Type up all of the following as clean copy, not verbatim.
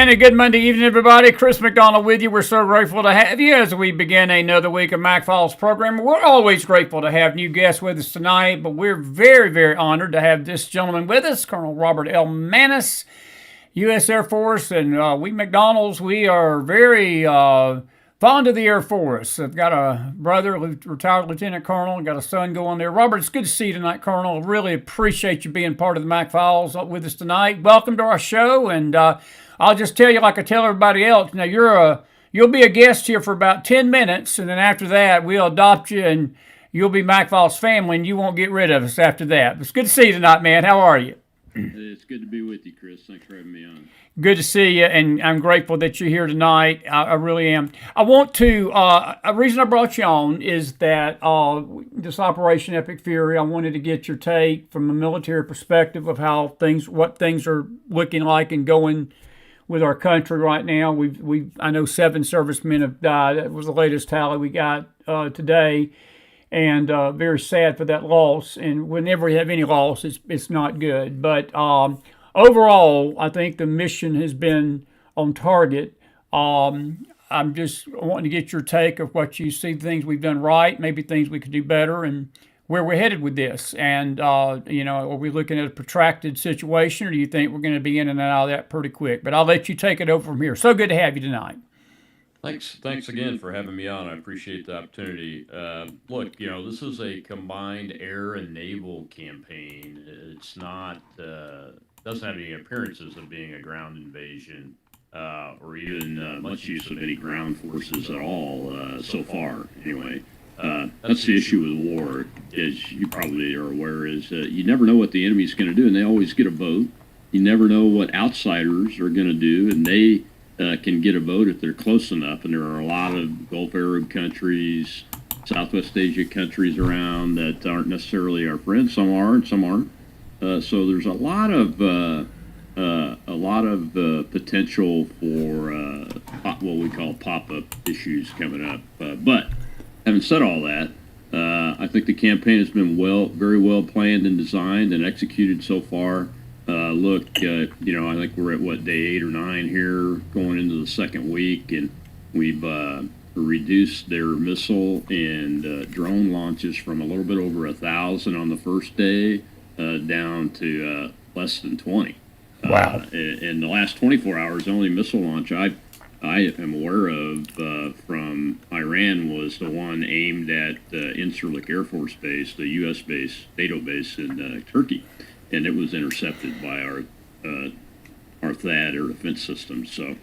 And a good Monday evening, everybody. Chris McDonald with you. We're so grateful to have you as we begin another week of Mac Files program. We're always grateful to have new guests with us tonight, but we're very, very honored to have this gentleman with us, Colonel Robert L. Maness, U.S. Air Force, and we McDonald's, we are very fond of the Air Force. I've got a brother, retired lieutenant colonel, got a son going there. Robert, it's good to see you tonight, Colonel. Really appreciate you being part of the Mac Files with us tonight. Welcome to our show, and I'll just tell you, like I tell everybody else, now you'll be a guest here for about 10 minutes, and then after that, we'll adopt you, and you'll be Mac Files family, and you won't get rid of us after that. It's good to see you tonight, man. How are you? It's good to be with you, Chris. Thanks for having me on. Good to see you, and I'm grateful that you're here tonight. I really am. I want to, a reason I brought you on is that this Operation Epic Fury, I wanted to get your take from a military perspective of what things are looking like and going with our country right now. I know 7 servicemen have died. That was the latest tally we got today, and very sad for that loss. And whenever you have any loss, it's not good. But overall, I think the mission has been on target. I'm just wanting to get your take of what you see, things we've done right, maybe things we could do better, and where we're headed with this. And, are we looking at a protracted situation, or do you think we're going to be in and out of that pretty quick? But I'll let you take it over from here. So good to have you tonight. Thanks again for having me on. I appreciate the opportunity. Look, this is a combined air and naval campaign. It's not doesn't have any appearances of being a ground invasion or even much use of any ground forces at all so far. Anyway, that's the issue with war, as you probably are aware, is you never know what the enemy's going to do, and they always get a vote. You never know what outsiders are going to do, and they can get a vote if they're close enough. And there are a lot of Gulf Arab countries, Southwest Asia countries around that aren't necessarily our friends. Some are, and some aren't. So there's a lot of potential for what we call pop-up issues coming up. But having said all that, I think the campaign has been very well planned and designed and executed so far. I think we're at day 8 or 9 here, going into the second week, and we've reduced their missile and drone launches from a little bit over 1,000 on the first day down to less than 20. Wow! In the last 24 hours, the only missile launch I am aware of from Iran was the one aimed at Incirlik Air Force Base, the U.S. base, NATO base in Turkey, and it was intercepted by our THAAD air defense system. So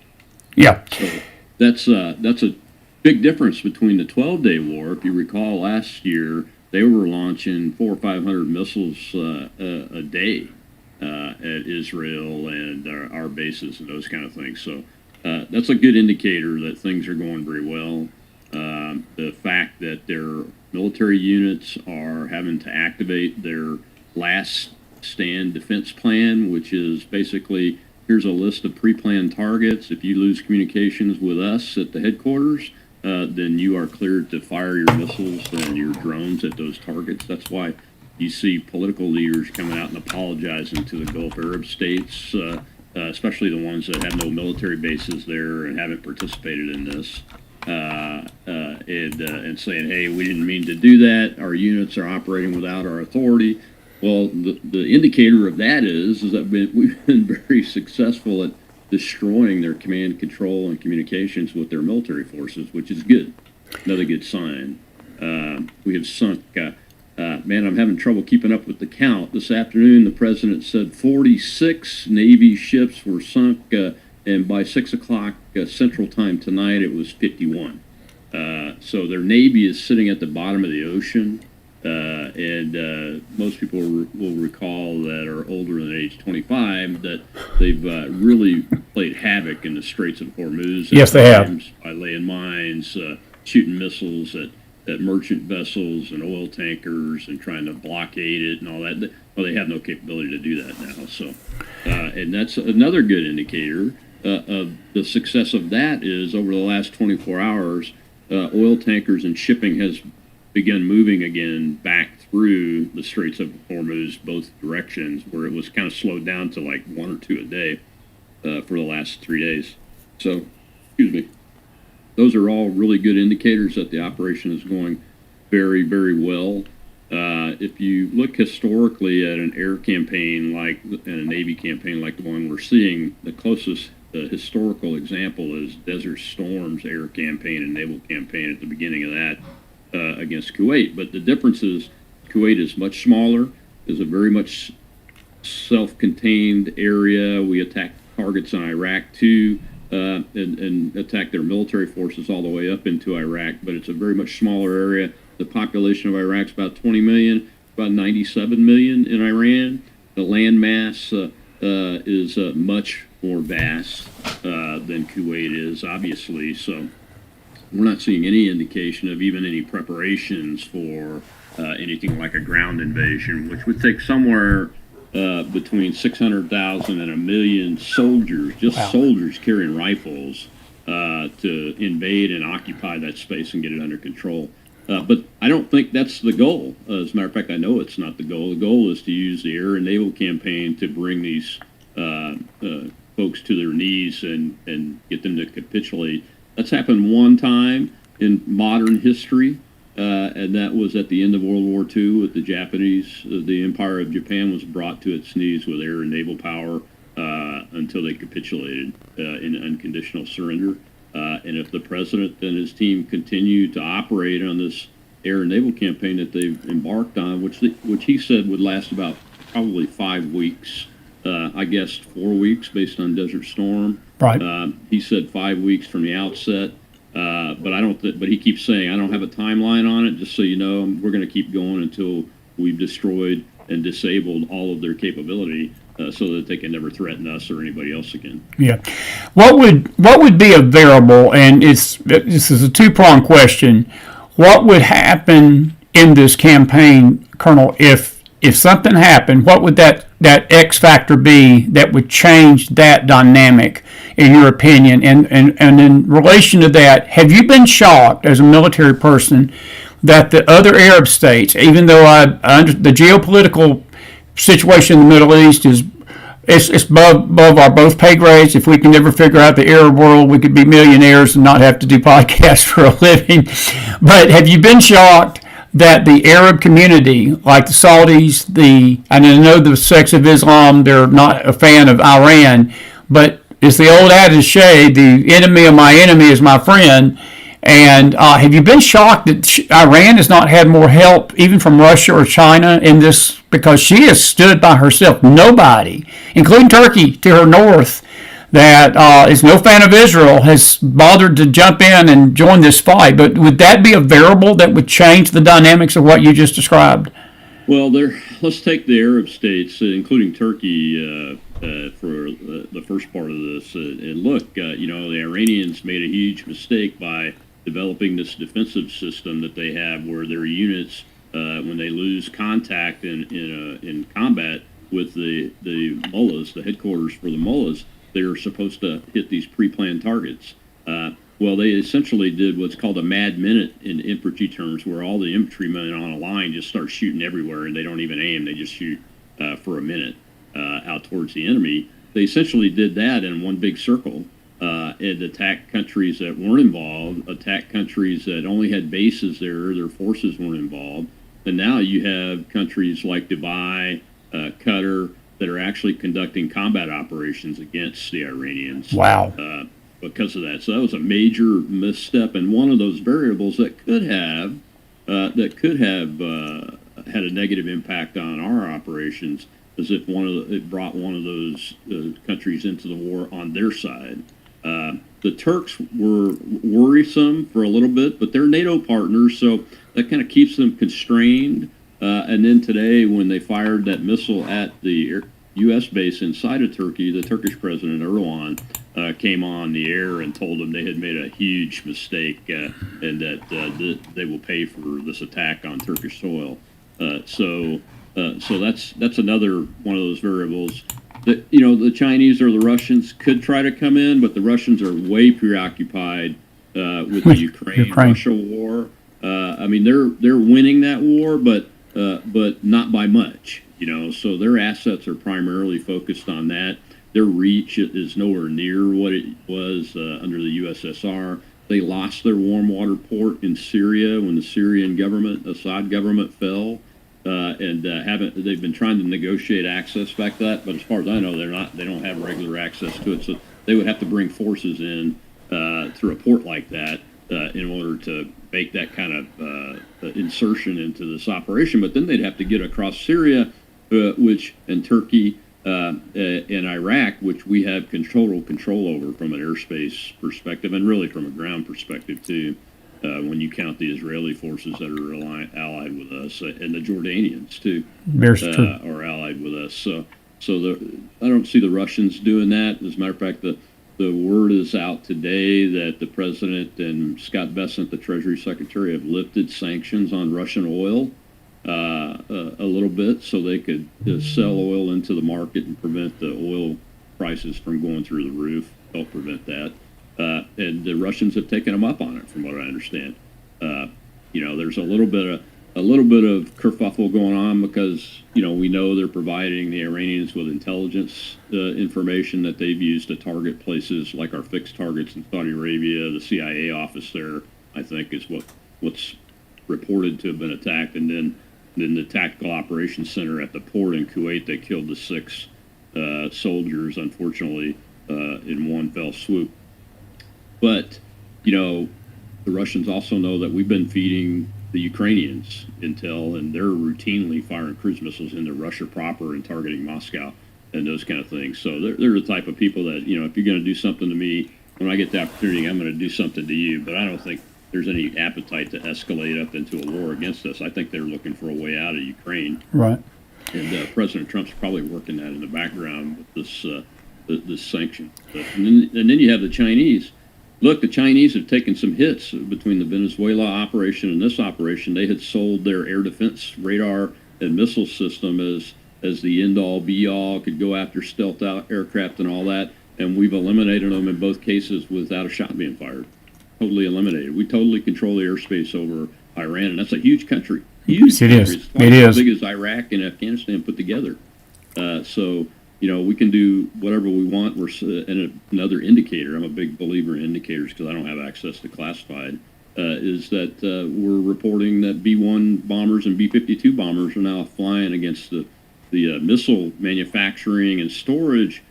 that's a big difference between the 12-day war. If you recall, last year they were launching 400 or 500 missiles a day at Israel and our bases and those kind of things. So that's a good indicator that things are going very well. The fact that their military units are having to activate their last stand defense plan, which is basically, here's a list of pre-planned targets. If you lose communications with us at the headquarters, then you are cleared to fire your missiles and your drones at those targets. That's why you see political leaders coming out and apologizing to the Gulf Arab states, especially the ones that have no military bases there and haven't participated in this, and saying, hey, we didn't mean to do that. Our units are operating without our authority. Well, the indicator of that is that we've been very successful at destroying their command, control, and communications with their military forces, which is good. Another good sign. We have sunk, I'm having trouble keeping up with the count. This afternoon, the president said 46 Navy ships were sunk, and by 6 o'clock Central Time tonight, it was 51. So their Navy is sitting at the bottom of the ocean. And most people will recall that are older than age 25 that they've really played havoc in the Straits of Hormoz. Yes, they have. By laying mines, shooting missiles at merchant vessels and oil tankers and trying to blockade it and all that. Well, they have no capability to do that now. So, and that's another good indicator of the success of that is over the last 24 hours, oil tankers and shipping has begun moving again back through the Straits of Hormuz, both directions, where it was kind of slowed down to like 1 or 2 a day. for the last 3 days. So, excuse me. Those are all really good indicators that the operation is going very, very well. If you look historically at an air campaign and a Navy campaign like the one we're seeing, the closest historical example is Desert Storm's air campaign and naval campaign at the beginning of that against Kuwait. But the difference is Kuwait is much smaller, is a very much self-contained area. We attacked targets in Iraq too, and attacked their military forces all the way up into Iraq, but it's a very much smaller area. The population of Iraq is about 20 million, about 97 million in Iran. The land mass is much more vast than Kuwait is, obviously. So we're not seeing any indication of even any preparations for anything like a ground invasion, which would take somewhere between 600,000 and a million soldiers, just soldiers carrying rifles, to invade and occupy that space and get it under control. But I don't think that's the goal. As a matter of fact, I know it's not the goal. The goal is to use the air and naval campaign to bring these folks to their knees and get them to capitulate. That's happened one time in modern history, and that was at the end of World War II with the Japanese. The Empire of Japan was brought to its knees with air and naval power until they capitulated in unconditional surrender. And if the president and his team continue to operate on this air and naval campaign that they've embarked on, which he said would last about probably 5 weeks, I guess 4 weeks based on Desert Storm. Right. He said 5 weeks from the outset, but I don't. But he keeps saying I don't have a timeline on it. Just so you know, we're going to keep going until we've destroyed and disabled all of their capability. So that they can never threaten us or anybody else again. Yeah. What would be a variable, and this is a two-pronged question, what would happen in this campaign, Colonel, if something happened, what would that X factor be that would change that dynamic, in your opinion? And in relation to that, have you been shocked as a military person that the other Arab states, even though the geopolitical situation in the Middle East is it's above our both pay grades. If we can never figure out the Arab world, we could be millionaires and not have to do podcasts for a living. But have you been shocked that the Arab community, like the Saudis, I know the sects of Islam, they're not a fan of Iran, but it's the old adage, the enemy of my enemy is my friend. And have you been shocked that Iran has not had more help, even from Russia or China, in this? Because she has stood by herself. Nobody, including Turkey to her north, that is no fan of Israel, has bothered to jump in and join this fight. But would that be a variable that would change the dynamics of what you just described? Well, let's take the Arab states, including Turkey, for the first part of this. And look, the Iranians made a huge mistake by developing this defensive system that they have, where their units, when they lose contact in combat with the mullahs, the headquarters for the mullahs, they're supposed to hit these pre-planned targets. Well, they essentially did what's called a mad minute in infantry terms, where all the infantrymen on a line just start shooting everywhere, and they don't even aim; they just shoot for a minute out towards the enemy. They essentially did that in one big circle. And attack countries that weren't involved, attack countries that only had bases there, their forces weren't involved. And now you have countries like Dubai, Qatar, that are actually conducting combat operations against the Iranians. Wow. Because of that. So that was a major misstep, and one of those variables that could have had a negative impact on our operations, as if it brought one of those countries into the war on their side. The Turks were worrisome for a little bit, but they're NATO partners, so that kind of keeps them constrained. And then today, when they fired that missile at the U.S. base inside of Turkey, the Turkish President Erdogan came on the air and told them they had made a huge mistake and that they will pay for this attack on Turkish soil. So that's another one of those variables. The Chinese or the Russians could try to come in, but the Russians are way preoccupied with the Ukraine-Russia war. I mean, they're winning that war, but not by much. So their assets are primarily focused on that. their reach is nowhere near what it was under the USSR. They lost their warm water port in Syria when the Syrian government, Assad government, fell, and haven't. They've been trying to negotiate access back to that, but as far as I know, they don't have regular access to it. So they would have to bring forces in through a port like that in order to make that kind of insertion into this operation. But then they'd have to get across Syria, and Turkey. In Iraq, which we have control over from an airspace perspective, and really from a ground perspective too, when you count the Israeli forces that are allied with us, and the Jordanians too, are allied with us. So I don't see the Russians doing that. As a matter of fact, the word is out today that the president and Scott Bessent, the Treasury Secretary, have lifted sanctions on Russian oil. A little bit, so they could sell oil into the market and prevent the oil prices from going through the roof. Help prevent that, and the Russians have taken them up on it, from what I understand. There's a little bit of kerfuffle going on because we know they're providing the Iranians with intelligence information that they've used to target places like our fixed targets in Saudi Arabia. The CIA office there, I think, is what's reported to have been attacked, and then the Tactical Operations Center at the port in Kuwait, they killed the 6 soldiers, unfortunately, in one fell swoop. But, the Russians also know that we've been feeding the Ukrainians intel, and they're routinely firing cruise missiles into Russia proper and targeting Moscow and those kind of things. So they're the type of people that, if you're going to do something to me, when I get the opportunity, I'm going to do something to you. But I don't think there's any appetite to escalate up into a war against us. I think they're looking for a way out of Ukraine. Right. And President Trump's probably working that in the background with this sanction. And then you have the Chinese. Look, the Chinese have taken some hits between the Venezuela operation and this operation. They had sold their air defense radar and missile system as the end-all, be-all, could go after stealth aircraft and all that. And we've eliminated them in both cases without a shot being fired. Totally eliminated. We totally control the airspace over Iran, and that's a huge country. Huge country. It's twice as big as Iraq and Afghanistan put together. So we can do whatever we want. And another indicator, I'm a big believer in indicators because I don't have access to classified, is that we're reporting that B-1 bombers and B-52 bombers are now flying against the missile manufacturing and storage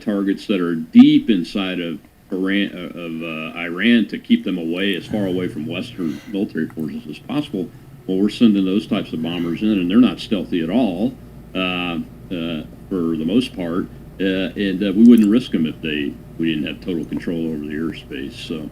targets that are deep inside of Iran to keep them as far away from Western military forces as possible. Well, we're sending those types of bombers in, and they're not stealthy at all, for the most part, and we wouldn't risk them if we didn't have total control over the airspace. So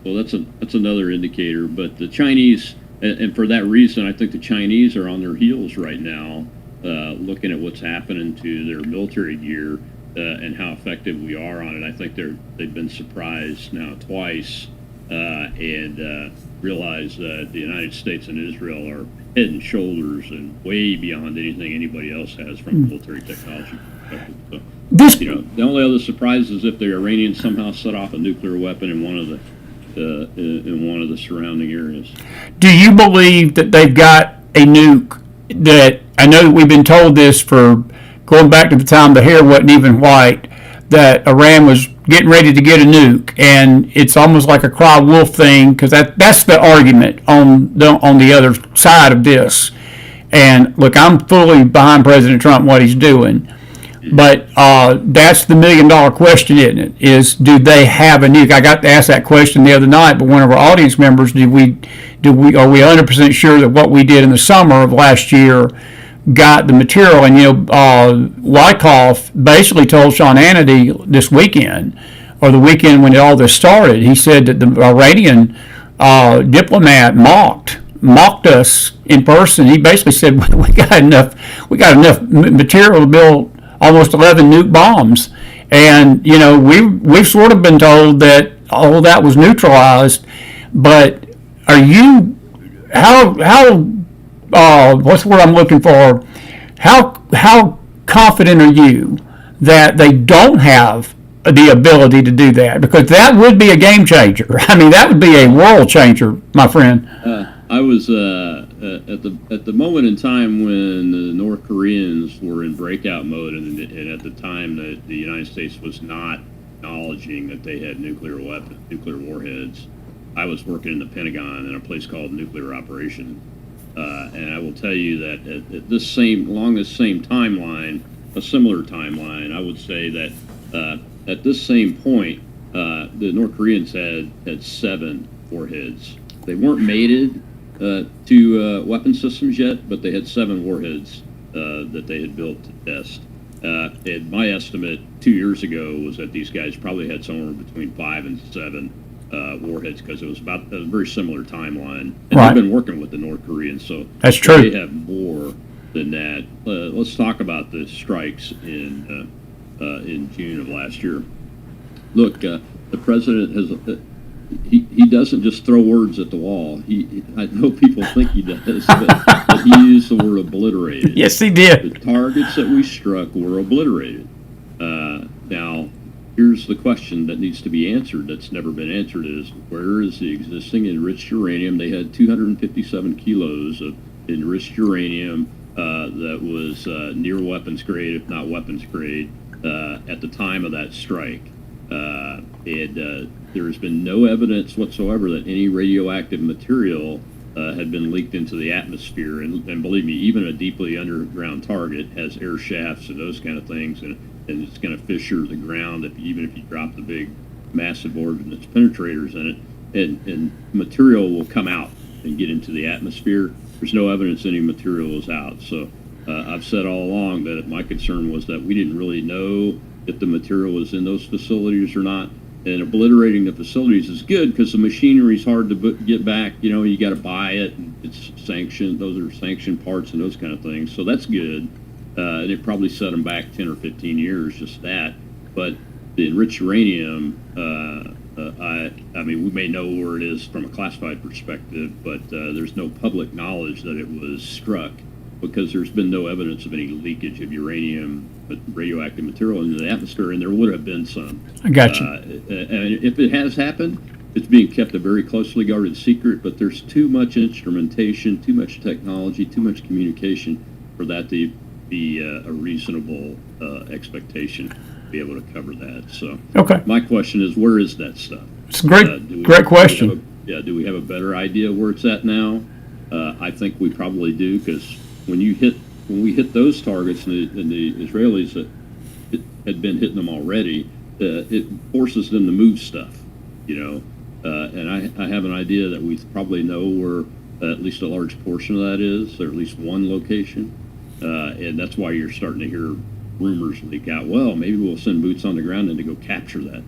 that's another indicator. But the Chinese, and for that reason, I think the Chinese are on their heels right now, looking at what's happening to their military gear. And how effective we are on it. I think they've been surprised now twice, and realize that the United States and Israel are head and shoulders and way beyond anything anybody else has from a military technology perspective. So, the only other surprise is if the Iranians somehow set off a nuclear weapon in one of the surrounding areas. Do you believe that they've got a nuke? That I know that we've been told this for going back to the time the hair wasn't even white, that Iran was getting ready to get a nuke, and it's almost like a cry wolf thing, because that's the argument on the other side of this. And look, I'm fully behind President Trump and what he's doing, but that's the $1 million question, isn't it? Is, do they have a nuke? I got to ask that question the other night, but one of our audience members, are we 100% sure that what we did in the summer of last year got the material? And Wyckoff basically told Sean Hannity this weekend, or the weekend when all this started, he said that the Iranian diplomat mocked us in person. He basically said we got enough material to build almost 11 nuke bombs. And we've sort of been told that all of that was neutralized. But are you what's the word I'm looking for? How confident are you that they don't have the ability to do that? Because that would be a game changer. I mean, that would be a world changer, my friend. I was at the moment in time when the North Koreans were in breakout mode, and at the time that the United States was not acknowledging that they had nuclear warheads, I was working in the Pentagon in a place called Nuclear Operations, and I will tell you that at along this same timeline, a similar timeline, I would say that at this same point, the North Koreans had 7 warheads. They weren't mated to weapon systems yet, but they had 7 warheads that they had built to test. And my estimate 2 years ago was that these guys probably had somewhere between 5 and 7 warheads, because it was about a very similar timeline. And Right. they've been working with the North Koreans, so That's true. they have more than that. Let's talk about the strikes in June of last year. Look, the president has. He doesn't just throw words at the wall. I know people think he does, but he used the word obliterated. Yes, he did. The targets that we struck were obliterated. Now, here's the question that needs to be answered that's never been answered is, where is the existing enriched uranium? They had 257 kilos of enriched uranium that was near weapons grade, if not weapons grade, at the time of that strike. There has been no evidence whatsoever that any radioactive material had been leaked into the atmosphere. And believe me, even a deeply underground target has air shafts and those kind of things, and it's going to fissure the ground even if you drop the big, massive ordnance penetrators in it, and material will come out and get into the atmosphere. There's no evidence any material is out. So I've said all along that my concern was that we didn't really know if the material was in those facilities or not. And obliterating the facilities is good because the machinery is hard to get back. You know, you got to buy it, and it's sanctioned. Those are sanctioned parts and those kind of things. So that's good. And it probably set them back 10 or 15 years, just that. But the enriched uranium, I mean, we may know where it is from a classified perspective, but there's no public knowledge that it was struck because there's been no evidence of any leakage of uranium, but radioactive material into the atmosphere, and there would have been some. I got you. And if it has happened, it's being kept a very closely guarded secret, but there's too much instrumentation, too much technology, too much communication for that to be a reasonable expectation to be able to cover that. So Okay. my question is, where is that stuff? It's a great question. Do we have a better idea where it's at now? I think we probably do, because when we hit those targets, and the Israelis had been hitting them already, it forces them to move stuff, you know. And I have an idea that we probably know where at least a large portion of that is, or at least one location. And that's why you're starting to hear rumors leak out. Well, maybe we'll send boots on the ground and to go capture that,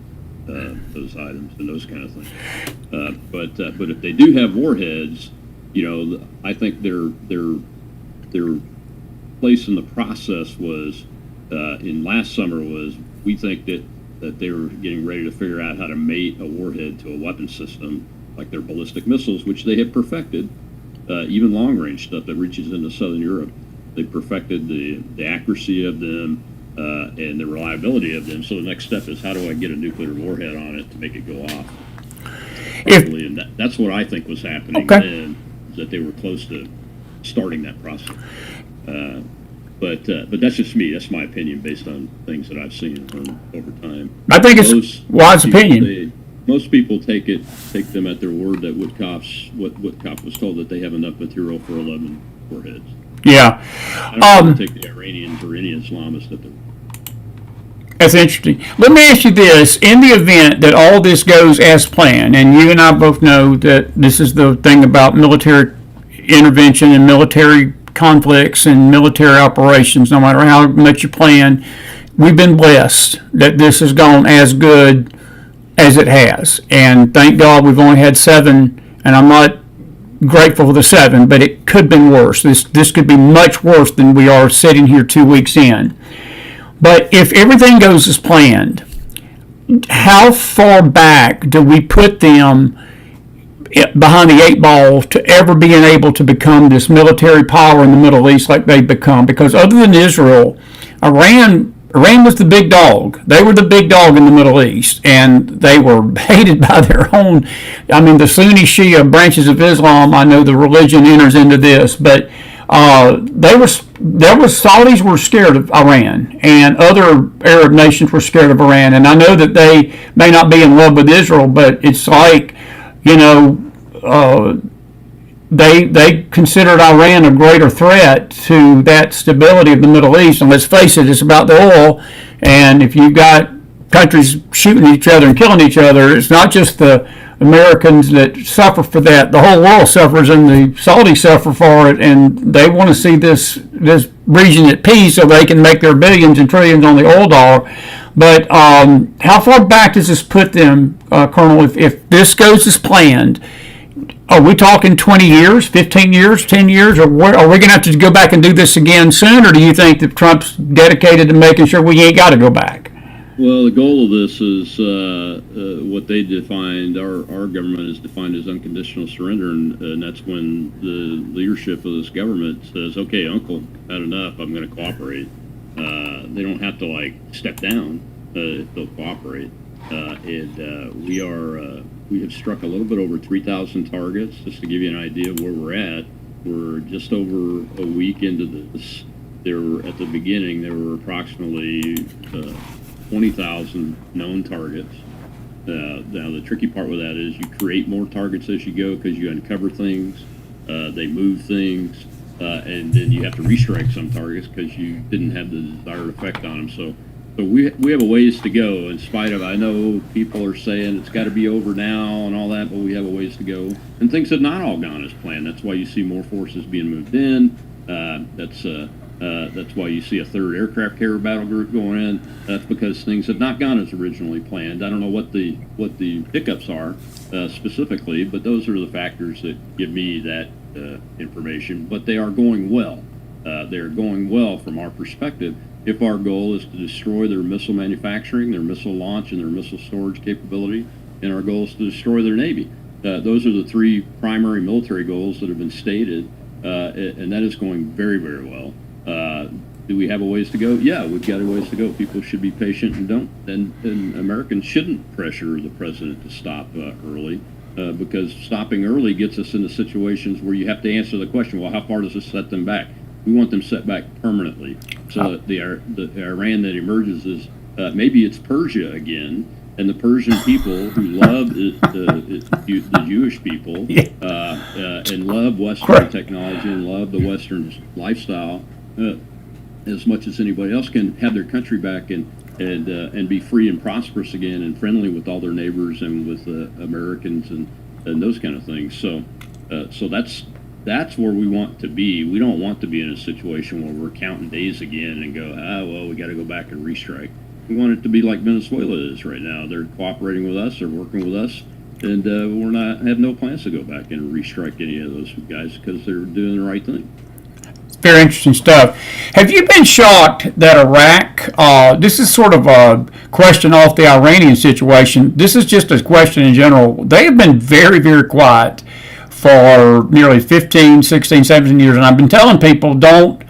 those items and those kind of things. But if they do have warheads, you know, I think their place in the process was in last summer was, we think that they were getting ready to figure out how to mate a warhead to a weapon system like their ballistic missiles, which they have perfected, even long-range stuff that reaches into southern Europe. They perfected the accuracy of them and the reliability of them. So the next step is, how do I get a nuclear warhead on it to make it go off? And that's what I think was happening then, is that they were close to starting that process. But that's just me. That's my opinion based on things that I've seen over time. I think it's wise opinion. Most people take them at their word that Woodcock was told that they have enough material for 11 warheads. Yeah. I don't take the Iranians or any Islamists at their word. That's interesting. Let me ask you this. In the event that all this goes as planned, and you and I both know that this is the thing about military intervention and military conflicts and military operations, no matter how much you plan, we've been blessed that this has gone as good as it has. And thank God we've only had 7, and I'm not grateful for the 7, but it could have been worse. This could be much worse than we are sitting here 2 weeks in. But if everything goes as planned, how far back do we put them behind the 8 ball to ever being able to become this military power in the Middle East like they've become? Because other than Israel, Iran Iran was the big dog. They were the big dog in the Middle East, and they were hated by their own. I mean, the Sunni Shia branches of Islam. I know the religion enters into this, but Saudis were scared of Iran, and other Arab nations were scared of Iran. And I know that they may not be in love with Israel, but it's like, they considered Iran a greater threat to that stability of the Middle East. And let's face it, it's about the oil. And if you've got countries shooting each other and killing each other, it's not just the Americans that suffer for that. The whole world suffers, and the Saudis suffer for it. And they want to see this region at peace so they can make their billions and trillions on the oil dollar. But how far back does this put them, Colonel, if this goes as planned? Are we talking 20 years, 15 years, 10 years, or are we going to have to go back and do this again soon, or do you think that Trump's dedicated to making sure we ain't got to go back? Well, the goal of this is what they defined, our government has defined as unconditional surrender, and that's when the leadership of this government says, okay, Uncle, had enough, I'm going to cooperate. They don't have to, step down if they'll cooperate. We have struck a little bit over 3,000 targets. Just to give you an idea of where we're at, we're just over a week into this. At the beginning, there were approximately 20,000 known targets. Now, the tricky part with that is you create more targets as you go because you uncover things, they move things, and then you have to restrike some targets because you didn't have the desired effect on them. So we have a ways to go, in spite of, I know people are saying it's got to be over now and all that, but we have a ways to go. And things have not all gone as planned. That's why you see more forces being moved in. That's why you see a 3rd aircraft carrier battle group going in. That's because things have not gone as originally planned. I don't know what the hiccups are specifically, but those are the factors that give me that information. But they are going well. They are going well from our perspective. If our goal is to destroy their missile manufacturing, their missile launch, and their missile storage capability, and our goal is to destroy their Navy. Those are the 3 primary military goals that have been stated, and that is going very, very well. Do we have a ways to go? Yeah, we've got a ways to go. People should be patient and Americans shouldn't pressure the president to stop early, because stopping early gets us into situations where you have to answer the question, well, how far does this set them back? We want them set back permanently, so that the Iran that emerges is maybe it's Persia again, and the Persian people who love the Jewish people and love Western technology and love the Western lifestyle as much as anybody else, can have their country back and be free and prosperous again and friendly with all their neighbors and with Americans and those kind of things. So that's where we want to be. We don't want to be in a situation where we're counting days again and go, well, we got to go back and restrike. We want it to be like Venezuela is right now. They're cooperating with us, they're working with us, and have no plans to go back and restrike any of those guys because they're doing the right thing. Very interesting stuff. Have you been shocked that Iraq, this is sort of a question off the Iranian situation, this is just a question in general, they have been very, very quiet for nearly 15, 16, 17 years, and I've been telling people don't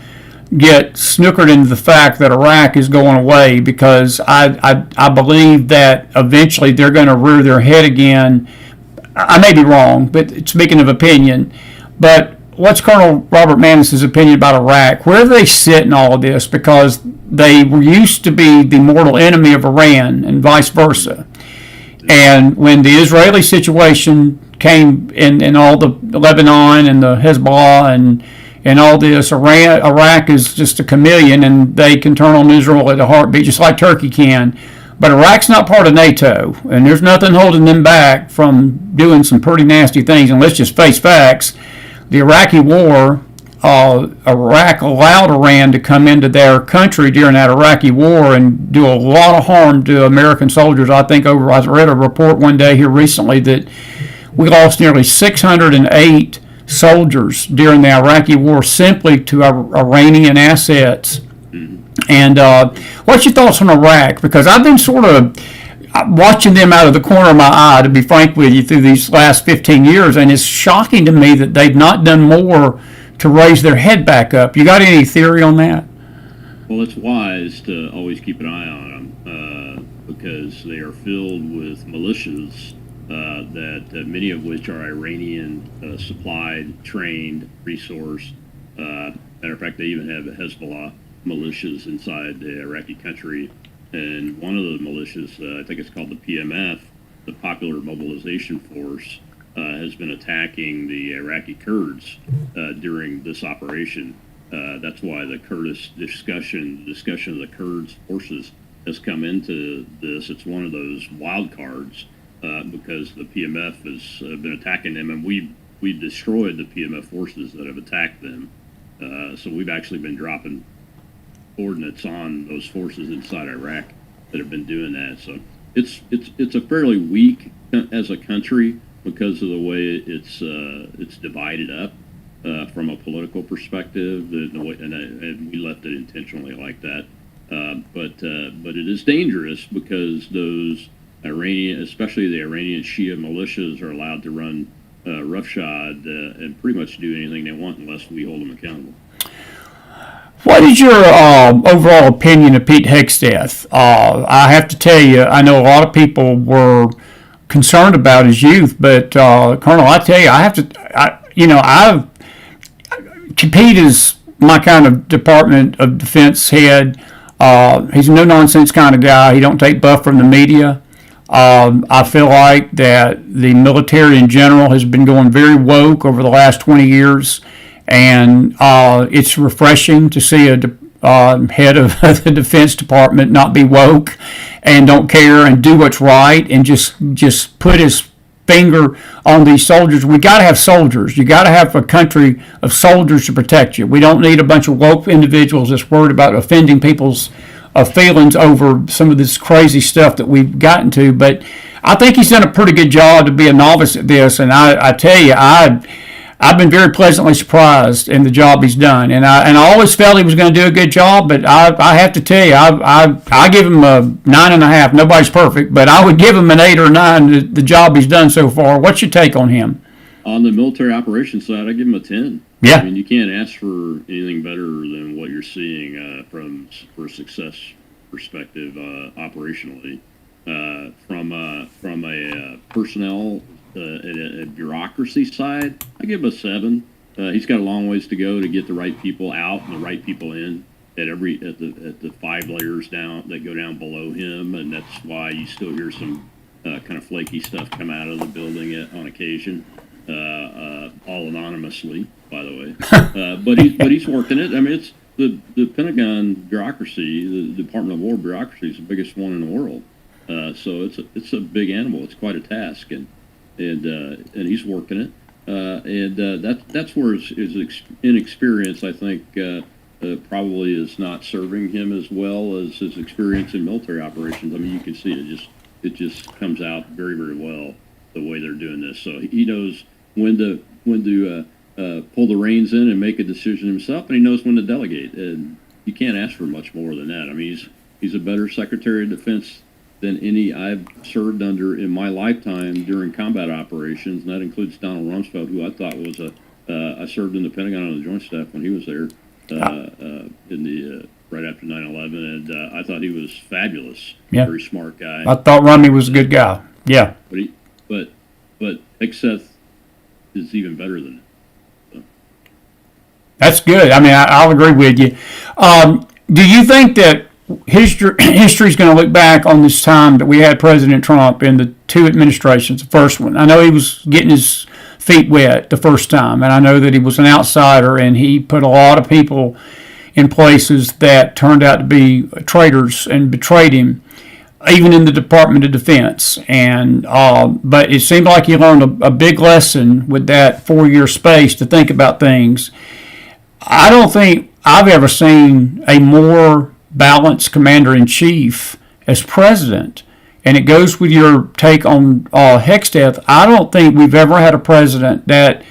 get snookered into the fact that Iraq is going away, because I believe that eventually they're going to rear their head again. I may be wrong, but speaking of opinion, but what's Colonel Robert Maness's opinion about Iraq? Where do they sit in all of this? Because they were used to be the mortal enemy of Iran and vice versa. And when the Israeli situation came in all the Lebanon and the Hezbollah and all this, Iraq is just a chameleon, and they can turn on Israel at a heartbeat, just like Turkey can. But Iraq's not part of NATO, and there's nothing holding them back from doing some pretty nasty things. And let's just face facts. The Iraqi war, Iraq allowed Iran to come into their country during that Iraqi war and do a lot of harm to American soldiers. I read a report one day here recently that we lost nearly 608 soldiers during the Iraqi war simply to Iranian assets. And what's your thoughts on Iraq? Because I've been sort of watching them out of the corner of my eye, to be frank with you, through these last 15 years, and it's shocking to me that they've not done more to raise their head back up. You got any theory on that? Well, it's wise to always keep an eye on them because they are filled with militias that many of which are Iranian supplied, trained, resourced. Matter of fact, they even have Hezbollah militias inside the Iraqi country. And one of the militias, I think it's called the PMF, the Popular Mobilization Force, has been attacking the Iraqi Kurds during this operation. That's why the Kurdish discussion of the Kurds forces has come into this. It's one of those wild cards because the PMF has been attacking them, and we've destroyed the PMF forces that have attacked them. So we've actually been dropping ordnance on those forces inside Iraq that have been doing that. So it's a fairly weak as a country because of the way it's divided up from a political perspective. And we left it intentionally like that. But it is dangerous because those Iranian, especially the Iranian Shia militias, are allowed to run roughshod and pretty much do anything they want unless we hold them accountable. What is your overall opinion of Pete Hegseth? I have to tell you, I know a lot of people were concerned about his youth, but Colonel, I tell you, Pete is my kind of Department of Defense head. He's a no-nonsense kind of guy. He don't take buff from the media. I feel like that the military in general has been going very woke over the last 20 years, and it's refreshing to see a head of the Defense Department not be woke and don't care and do what's right and just put his finger on these soldiers. We got to have soldiers. You got to have a country of soldiers to protect you. We don't need a bunch of woke individuals that's worried about offending people's feelings over some of this crazy stuff that we've gotten to. But I think he's done a pretty good job to be a novice at this. And I tell you, I've been very pleasantly surprised in the job he's done. And I always felt he was going to do a good job. But I have to tell you, I give him a 9.5. Nobody's perfect, but I would give him an 8 or 9. The job he's done so far. What's your take on him? On the military operations side, I give him a 10. Yeah. I mean, you can't ask for anything better than what you're seeing for a success perspective operationally. From a personnel and a bureaucracy side, I give him a 7. He's got a long ways to go to get the right people out and the right people in at the 5 layers down that go down below him, and that's why you still hear some kind of flaky stuff come out of the building on occasion. All anonymously, by the way. But he's working it. I mean, it's the Pentagon bureaucracy, the Department of War bureaucracy is the biggest one in the world. So it's a big animal. It's quite a task, and he's working it. That's where his inexperience, I think, probably is not serving him as well as his experience in military operations. I mean, you can see it just comes out very, very well the way they're doing this. So he knows when to pull the reins in and make a decision himself, and he knows when to delegate. And you can't ask for much more than that. I mean, he's a better Secretary of Defense than any I've served under in my lifetime during combat operations, and that includes Donald Rumsfeld, who I thought was I served in the Pentagon on the Joint Staff when he was there right after 9/11, and I thought he was fabulous. Yeah. Very smart guy. I thought Rummy was a good guy. Yeah. But Hegseth is even better than it. So. That's good. I mean, I'll agree with you. Do you think that history is going to look back on this time that we had President Trump in the 2 administrations, the first one? I know he was getting his feet wet the first time, and I know that he was an outsider, and he put a lot of people in places that turned out to be traitors and betrayed him, even in the Department of Defense. And but it seemed like he learned a big lesson with that 4-year space to think about things. I don't think I've ever seen a more balanced commander-in-chief as president. And it goes with your take on Hegseth. I don't think we've ever had a president that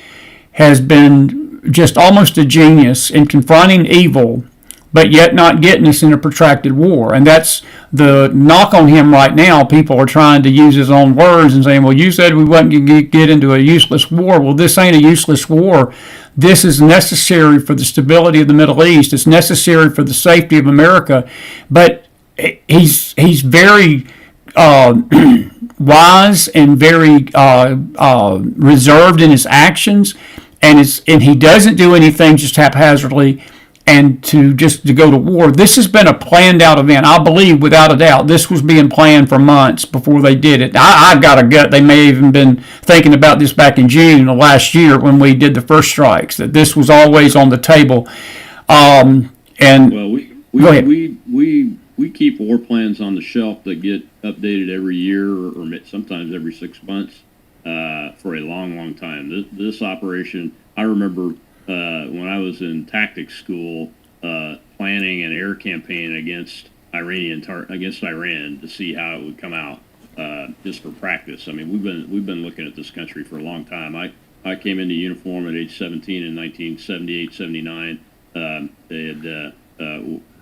has been just almost a genius in confronting evil, but yet not getting us in a protracted war. And that's the knock on him right now. People are trying to use his own words and saying, well, you said we wasn't going to get into a useless war. Well, this ain't a useless war. This is necessary for the stability of the Middle East. It's necessary for the safety of America. But he's very wise and very reserved in his actions, and he doesn't do anything just haphazardly. And to go to war, this has been a planned out event. I believe, without a doubt, this was being planned for months before they did it. I got a gut they may have even been thinking about this back in June of last year when we did the first strikes, that this was always on the table. Well, Go ahead. we keep war plans on the shelf that get updated every year or sometimes every 6 months for a long time. This operation, I remember when I was in tactics school, planning an air campaign against Iran to see how it would come out, just for practice. I mean, we've been looking at this country for a long time. I came into uniform at age 17 in 1978, 79.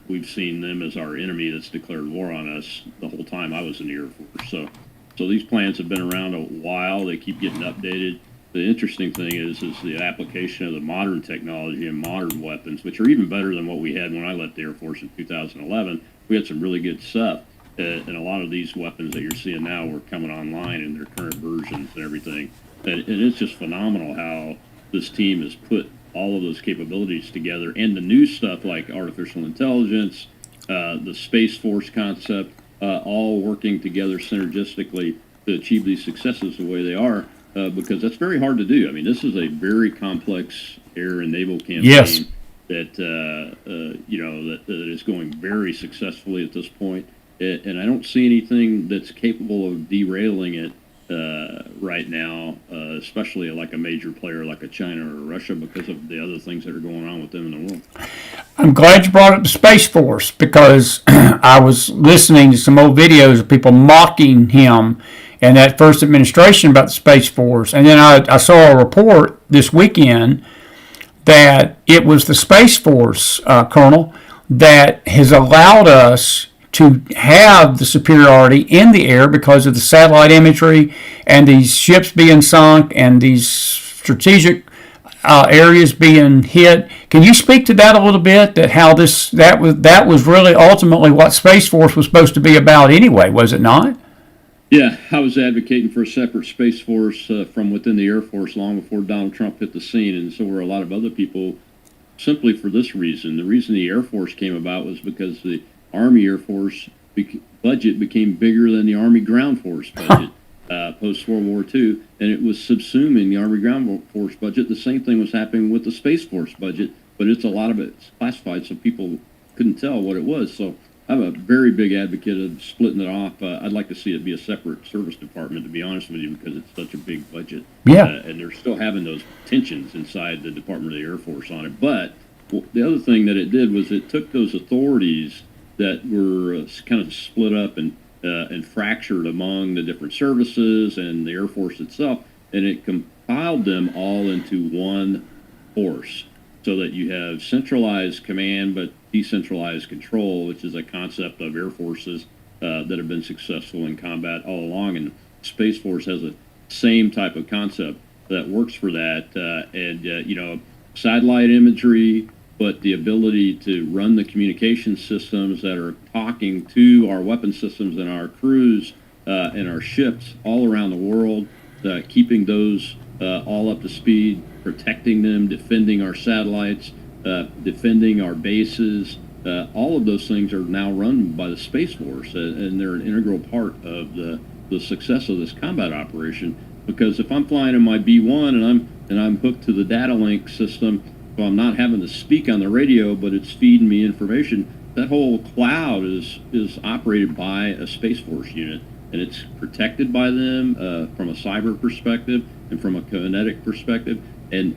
We've seen them as our enemy that's declared war on us the whole time I was in the Air Force. So these plans have been around a while. They keep getting updated. The interesting thing is the application of the modern technology and modern weapons, which are even better than what we had when I left the Air Force in 2011. We had some really good stuff, and a lot of these weapons that you're seeing now were coming online in their current versions and everything. And it's just phenomenal how this team has put all of those capabilities together, and the new stuff like artificial intelligence, the Space Force concept, all working together synergistically to achieve these successes the way they are. Because that's very hard to do. I mean, this is a very complex air and naval campaign. Yes. That that is going very successfully at this point, and I don't see anything that's capable of derailing it right now, especially like a major player like a China or Russia, because of the other things that are going on with them in the world. I'm glad you brought up the Space Force, because I was listening to some old videos of people mocking him and that first administration about the Space Force. And then I saw a report this weekend that it was the Space Force, Colonel, that has allowed us to have the superiority in the air because of the satellite imagery and these ships being sunk and these strategic areas being hit. Can you speak to that a little bit? That how that was really ultimately what Space Force was supposed to be about anyway, was it not? Yeah, I was advocating for a separate Space Force from within the Air Force long before Donald Trump hit the scene, and so were a lot of other people, simply for this reason. The reason the Air Force came about was because the Army Air Force budget became bigger than the Army Ground Force budget post-World War II, and it was subsuming the Army Ground Force budget. The same thing was happening with the Space Force budget, but a lot of it's classified, so people couldn't tell what it was. So I'm a very big advocate of splitting it off. I'd like to see it be a separate service department, to be honest with you, because it's such a big budget. Yeah. And they're still having those tensions inside the Department of the Air Force on it. But the other thing that it did was it took those authorities that were kind of split up and fractured among the different services and the Air Force itself, and it compiled them all into one force, so that you have centralized command but decentralized control, which is a concept of air forces that have been successful in combat all along. And Space Force has the same type of concept that works for that. Satellite imagery, but the ability to run the communication systems that are talking to our weapon systems and our crews and our ships all around the world, keeping those all up to speed, protecting them, defending our satellites, defending our bases. All of those things are now run by the Space Force, and they're an integral part of the success of this combat operation. Because if I'm flying in my B-1 and I'm hooked to the data link system, so I'm not having to speak on the radio, but it's feeding me information, that whole cloud is operated by a Space Force unit, and it's protected by them from a cyber perspective and from a kinetic perspective. And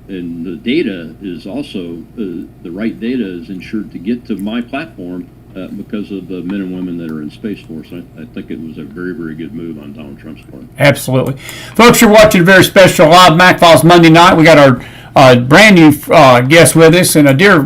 the data is also, the right data is ensured to get to my platform because of the men and women that are in Space Force. I think it was a very, very good move on Donald Trump's part. Absolutely. Folks, you're watching a very special Live Mac Files Monday night. We got our brand new guest with us, and a dear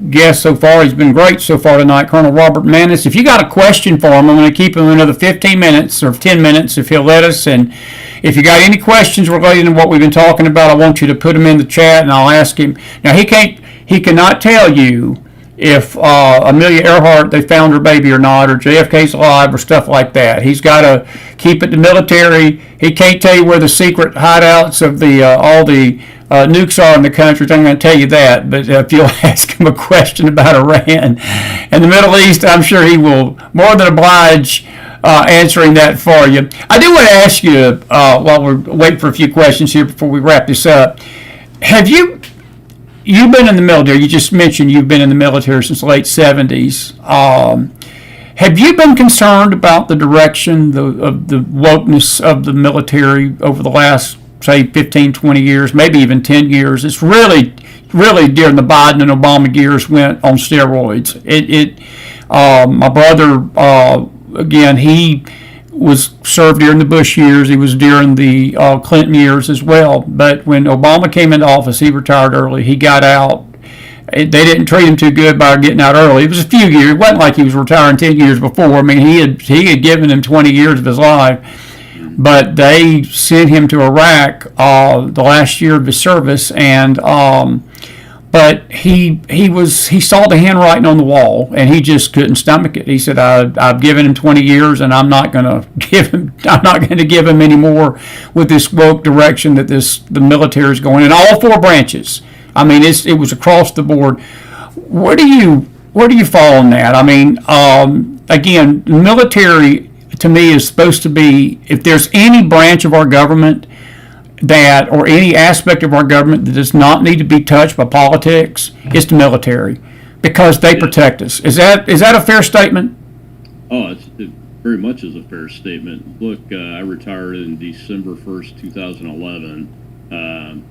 guest so far. He's been great so far tonight, Colonel Robert Maness. If you got a question for him, I'm going to keep him another 15 minutes or 10 minutes if he'll let us. And if you got any questions related to what we've been talking about, I want you to put them in the chat, and I'll ask him. Now, he cannot tell you if Amelia Earhart, they found her baby or not, or JFK's alive or stuff like that. He's got to keep it the military. He can't tell you where the secret hideouts of the all the nukes are in the country. I'm going to tell you that. But if you'll ask him a question about Iran and the Middle East, I'm sure he will more than oblige answering that for you. I do want to ask you, while we're waiting for a few questions here before we wrap this up, have you've been in the military? You just mentioned you've been in the military since the late 70s. Have you been concerned about the direction of the wokeness of the military over the last, say, 15, 20 years, maybe even 10 years? It's really during the Biden and Obama years went on steroids. My brother, again, he was served during the Bush years. He was during the Clinton years as well. But when Obama came into office, he retired early. He got out. They didn't treat him too good by getting out early. It was a few years. It wasn't like he was retiring 10 years before. I mean, he had given him 20 years of his life. But they sent him to Iraq the last year of his service, and but he saw the handwriting on the wall, and he just couldn't stomach it. He said, "I've given him 20 years, and I'm not going to give him any more with this woke direction that the military is going in all four branches." I mean, it was across the board. Where do you fall on that? I mean, again, the military to me is supposed to be, if there's any branch of our government that, or any aspect of our government that does not need to be touched by politics, it's the military, because they protect us. Is that a fair statement? Oh, it very much is a fair statement. Look, I retired in December 1st, 2011, and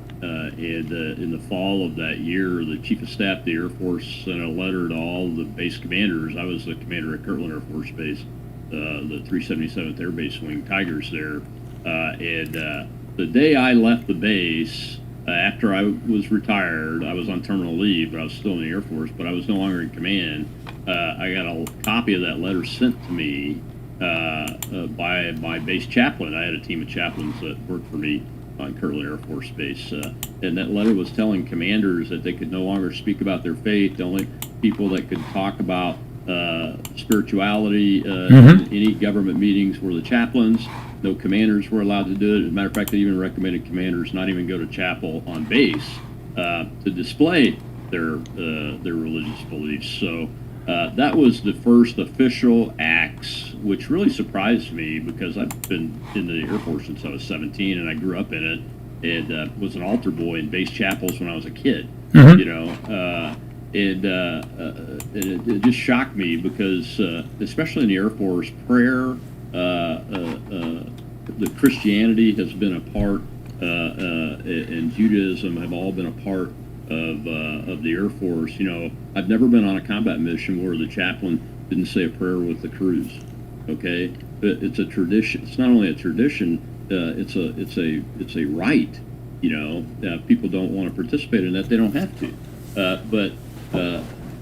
in the fall of that year, the Chief of Staff of the Air Force sent a letter to all the base commanders. I was the commander at Kirtland Air Force Base, the 377th Air Base Wing Tigers there, and the day I left the base, after I was retired, I was on terminal leave, but I was still in the Air Force, but I was no longer in command. I got a copy of that letter sent to me by my base chaplain. I had a team of chaplains that worked for me on Kirtland Air Force Base, and that letter was telling commanders that they could no longer speak about their faith. The only people that could talk about spirituality in any government meetings were the chaplains. No commanders were allowed to do it. As a matter of fact, they even recommended commanders not even go to chapel on base to display their religious beliefs. So that was the first official acts, which really surprised me because I've been in the Air Force since I was 17, and I grew up in it, and was an altar boy in base chapels when I was a kid. You know, and it just shocked me because, especially in the Air Force, prayer. The Christianity has been a part, and Judaism have all been a part of the Air Force. You know, I've never been on a combat mission where the chaplain didn't say a prayer with the crews. Okay, it's a tradition. It's not only a tradition; it's a right. You know, people don't want to participate in that; they don't have to.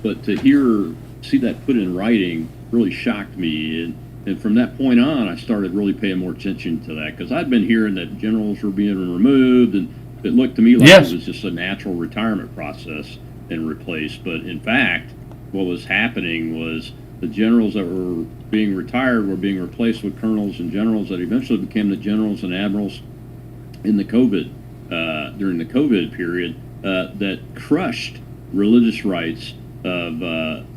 But to see that put in writing really shocked me. And from that point on, I started really paying more attention to that because I'd been hearing that generals were being removed, and it looked to me like it was just a natural retirement process and replaced. But in fact, what was happening was the generals that were being retired were being replaced with colonels and generals that eventually became the generals and admirals in the during the COVID period that crushed religious rights of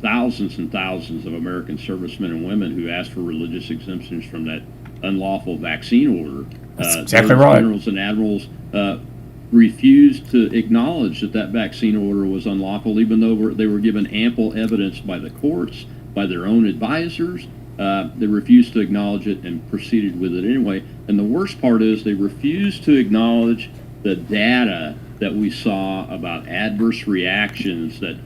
thousands and thousands of American servicemen and women who asked for religious exemptions from that unlawful vaccine order. That's exactly right. Generals and admirals refused to acknowledge that vaccine order was unlawful, even though they were given ample evidence by the courts, by their own advisors. They refused to acknowledge it and proceeded with it anyway. And the worst part is they refused to acknowledge the data that we saw about adverse reactions that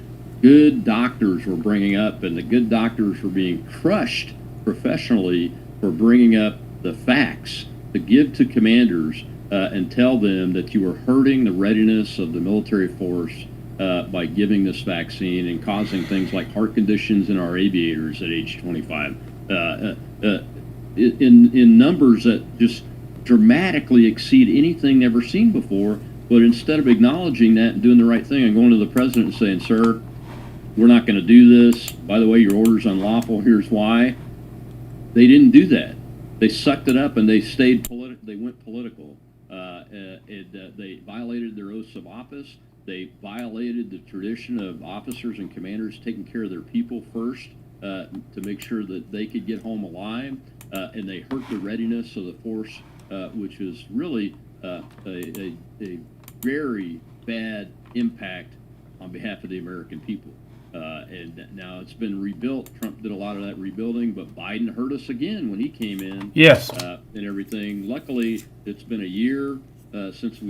good doctors were bringing up, and the good doctors were being crushed professionally for bringing up the facts to give to commanders and tell them that you are hurting the readiness of the military force by giving this vaccine and causing things like heart conditions in our aviators at age 25, in numbers that just dramatically exceed anything ever seen before. But instead of acknowledging that and doing the right thing and going to the president and saying, "Sir, we're not going to do this. By the way, your order's unlawful. Here's why." They didn't do that. They sucked it up and they stayed political. They went political. They violated their oaths of office. They violated the tradition of officers and commanders taking care of their people first to make sure that they could get home alive. And they hurt the readiness of the force, which is really a very bad impact on behalf of the American people. And now it's been rebuilt. Trump did a lot of that rebuilding, but Biden hurt us again when he came in. Yes. And everything. Luckily, it's been a year since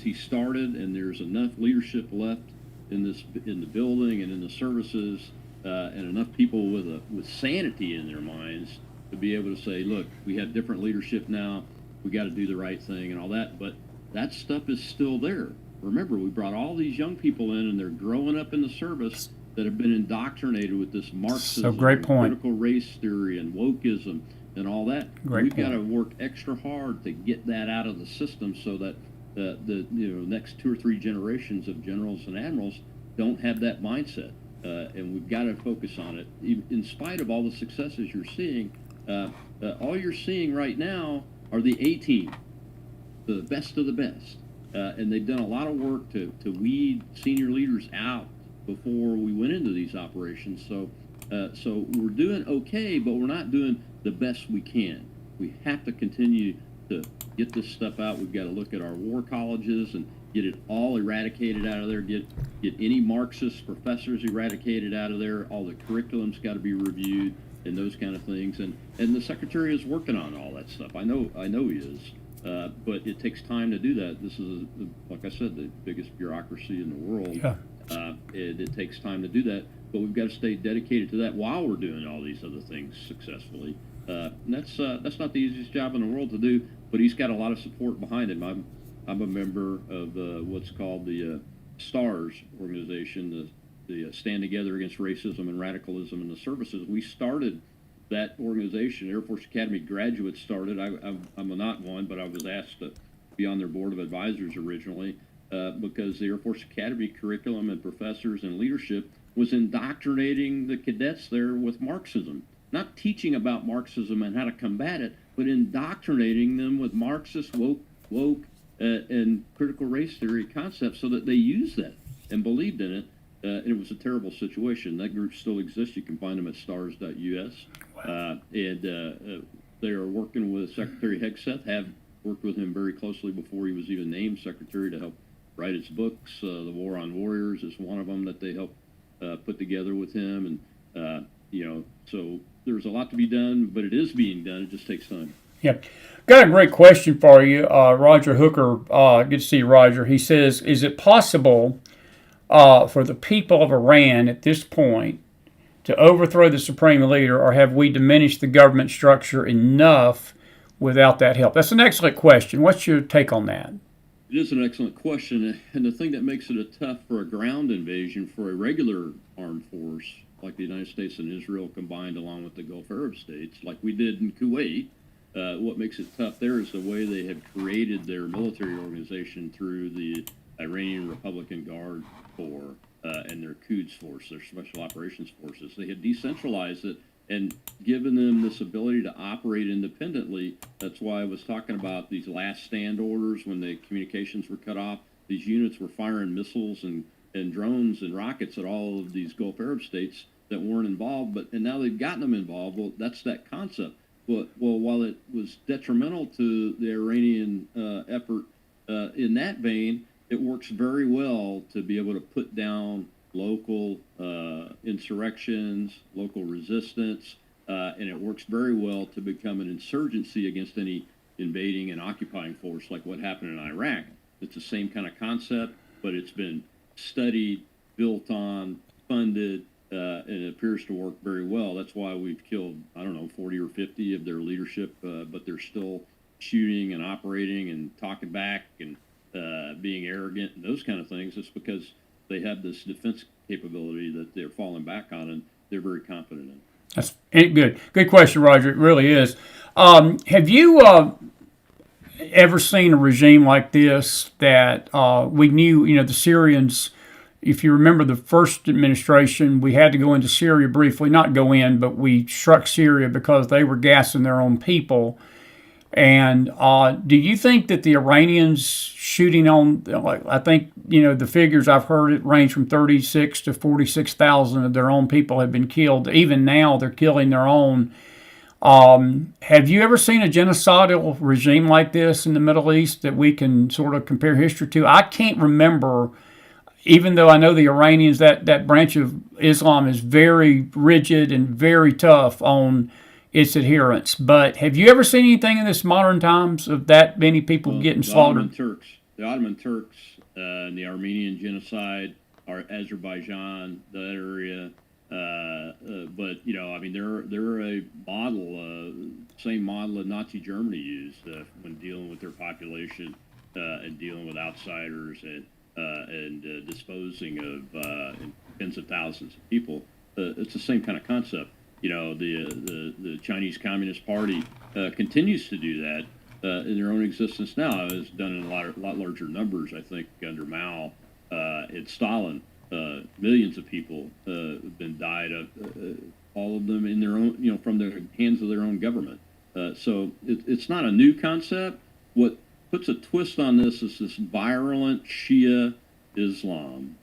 he started, and there's enough leadership left in the building and in the services, and enough people with sanity in their minds to be able to say, "Look, we have different leadership now. We got to do the right thing," and all that. But that stuff is still there. Remember, we brought all these young people in, and they're growing up in the service that have been indoctrinated with this Marxism, So great point. critical race theory, and wokeism, and all that. Great We've got point. to work extra hard to get that out of the system so that the next 2 or 3 generations of generals and admirals don't have that mindset. And we've got to focus on it. In spite of all the successes you're seeing, all you're seeing right now are the A-team, the best of the best. And they've done a lot of work to weed senior leaders out before we went into these operations. So we're doing okay, but we're not doing the best we can. We have to continue to get this stuff out. We've got to look at our war colleges and get it all eradicated out of there. Get any Marxist professors eradicated out of there. All the curriculum's got to be reviewed and those kind of things. And the secretary is working on all that stuff. I know he is. But it takes time to do that. This is, like I said, the biggest bureaucracy in the world. Yeah. And it takes time to do that. But we've got to stay dedicated to that while we're doing all these other things successfully. And that's not the easiest job in the world to do. But he's got a lot of support behind him. I'm a member of what's called the STARS organization, the Stand Together Against Racism and Radicalism in the Services. We started that organization. Air Force Academy graduates started. I'm not one, but I was asked to be on their board of advisors originally because the Air Force Academy curriculum and professors and leadership was indoctrinating the cadets there with Marxism. Not teaching about Marxism and how to combat it, but indoctrinating them with Marxist, woke, and critical race theory concepts so that they used that and believed in it. And it was a terrible situation. That group still exists. You can find them at stars.us. And they are working with Secretary Hegseth, have worked with him very closely before he was even named secretary to help write his books. The War on Warriors is one of them that they helped put together with him. And, so there's a lot to be done, but it is being done. It just takes time. Yeah. Got a great question for you. Roger Hooker, good to see you, Roger. He says, is it possible for the people of Iran at this point to overthrow the supreme leader, or have we diminished the government structure enough without that help? That's an excellent question. What's your take on that? It is an excellent question, and the thing that makes it a tough for a ground invasion for a regular armed force like the United States and Israel combined along with the Gulf Arab states, like we did in Kuwait, what makes it tough there is the way they have created their military organization through the Iranian Republican Guard Corps and their Quds Force, their Special Operations Forces. They have decentralized it and given them this ability to operate independently. That's why I was talking about these last stand orders when the communications were cut off. These units were firing missiles and drones and rockets at all of these Gulf Arab states that weren't involved, and now they've gotten them involved. Well, that's that concept. Well, while it was detrimental to the Iranian effort in that vein, it works very well to be able to put down local insurrections, local resistance, and it works very well to become an insurgency against any invading and occupying force like what happened in Iraq. It's the same kind of concept, but it's been studied, built on, funded, and it appears to work very well. That's why we've killed, 40 or 50 of their leadership, but they're still shooting and operating and talking back and being arrogant and those kind of things. It's because they have this defense capability that they're falling back on, and they're very confident in. That's good. Good question, Roger. It really is. Have you ever seen a regime like this that we knew? You know, the Syrians. If you remember the first administration, we had to go into Syria briefly, not go in, but we struck Syria because they were gassing their own people. And do you think that the Iranians shooting on, like, I think, you know, the figures I've heard, it range from 36 to 46,000 of their own people have been killed. Even now, they're killing their own. Have you ever seen a genocidal regime like this in the Middle East that we can sort of compare history to? I can't remember. Even though I know the Iranians, that branch of Islam is very rigid and very tough on its adherents. But have you ever seen anything in this modern times of that many people getting slaughtered? The Ottoman Turks, and the Armenian genocide, Azerbaijan, that area. But you know, I mean, they're a model, same model that Nazi Germany used when dealing with their population and dealing with outsiders and disposing of tens of thousands of people. It's the same kind of concept. You know, the Chinese Communist Party continues to do that in their own existence now. It's done in a lot larger numbers, I think, under Mao and Stalin. Millions of people have been died of, all of them in their own, you know, from the hands of their own government. So it's not a new concept. What puts a twist on this is this virulent Shia Islam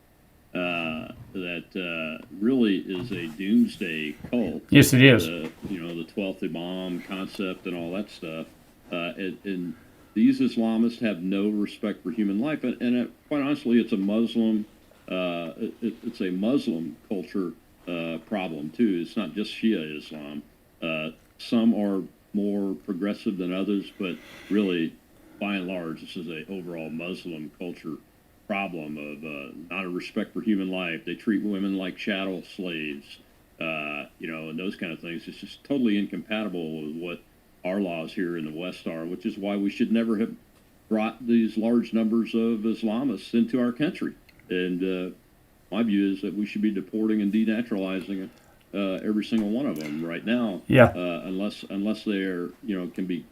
that really is a doomsday cult. Yes, it is. You know, the 12th Imam concept and all that stuff. And these Islamists have no respect for human life. And quite honestly, it's a Muslim it's a Muslim culture problem, too. It's not just Shia Islam. Some are more progressive than others, but really, by and large, this is a overall Muslim culture problem of not a respect for human life. They treat women like chattel slaves, you know, and those kind of things. It's just totally incompatible with what our laws here in the West are, which is why we should never have brought these large numbers of Islamists into our country. And my view is that we should be deporting and denaturalizing every single one of them right now. Yeah. Unless they are, you know, can be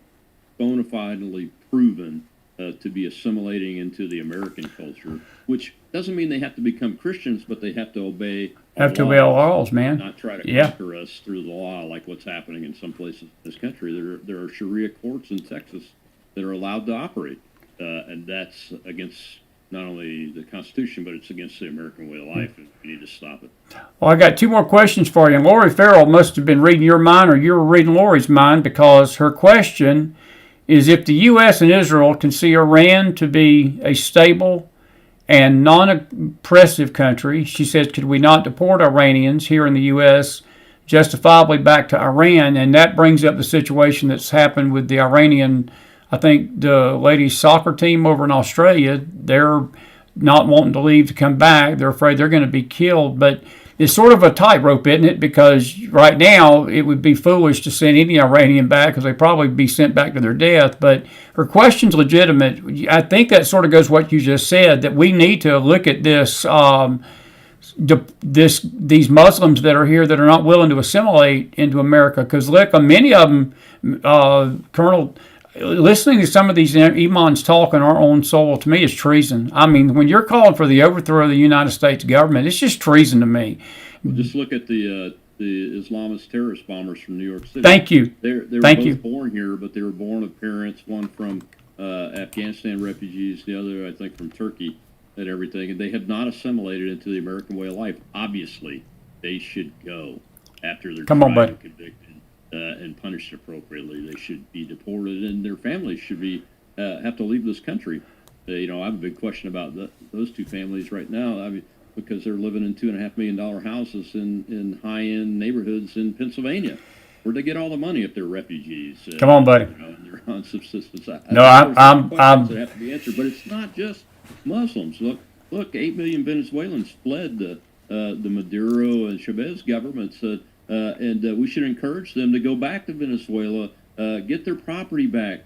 bona fidely proven to be assimilating into the American culture, which doesn't mean they have to become Christians, but they have to obey. Obey all laws, man. Not try to Yeah. conquer us through the law, like what's happening in some places in this country. There are Sharia courts in Texas that are allowed to operate, and that's against not only the Constitution, but it's against the American way of life, and we need to stop it. Well, I got two more questions for you. And Lori Farrell must have been reading your mind, or you were reading Lori's mind, because her question is, if the U.S. and Israel can see Iran to be a stable and non-oppressive country, she says, could we not deport Iranians here in the U.S. justifiably back to Iran? And that brings up the situation that's happened with the Iranian, I think the ladies' soccer team over in Australia. They're not wanting to leave to come back. They're afraid they're going to be killed. But it's sort of a tightrope, isn't it? Because right now it would be foolish to send any Iranian back because they'd probably be sent back to their death. But her question's legitimate. I think that sort of goes what you just said, that we need to look at this, these Muslims that are here that are not willing to assimilate into America. Because look, many of them, Colonel, listening to some of these imams talk on our own soil, to me, is treason. I mean, when you're calling for the overthrow of the United States government, it's just treason to me. Well, just look at the Islamist terrorist bombers from New York City. Thank you. They were both born here, but they were born of parents, one from Afghanistan refugees, the other, I think, from Turkey and everything. And they have not assimilated into the American way of life. Obviously, they should go after they're tried and convicted. And punished appropriately. They should be deported, and their families should be have to leave this country. You know, I have a big question about those two families right now. I mean, because they're living in $2.5 million houses in high-end neighborhoods in Pennsylvania. Where'd they get all the money if they're refugees? Come on, buddy. You know, and they're on subsistence. I'm that have to be answered, but it's not just Muslims. Look, 8 million Venezuelans fled the Maduro and Chavez governments. And we should encourage them to go back to Venezuela, get their property back,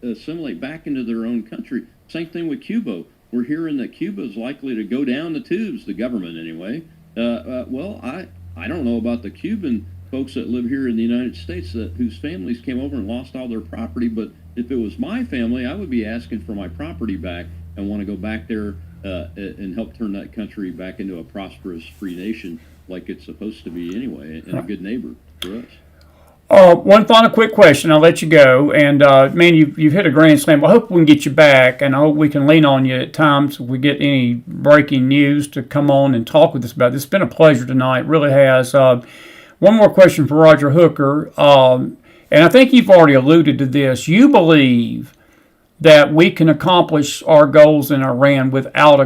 assimilate back into their own country. Same thing with Cuba. We're hearing that Cuba is likely to go down the tubes, the government anyway. Well, I don't know about the Cuban folks that live here in the United States whose families came over and lost all their property, but if it was my family, I would be asking for my property back and want to go back there and help turn that country back into a prosperous free nation like it's supposed to be anyway, and a good neighbor for us. One final quick question. I'll let you go. And man, you've hit a grand slam. I hope we can get you back, and I hope we can lean on you at times if we get any breaking news to come on and talk with us about this. It's been a pleasure tonight. It really has. One more question for Roger Hooker, and I think you've already alluded to this. You believe that we can accomplish our goals in Iran without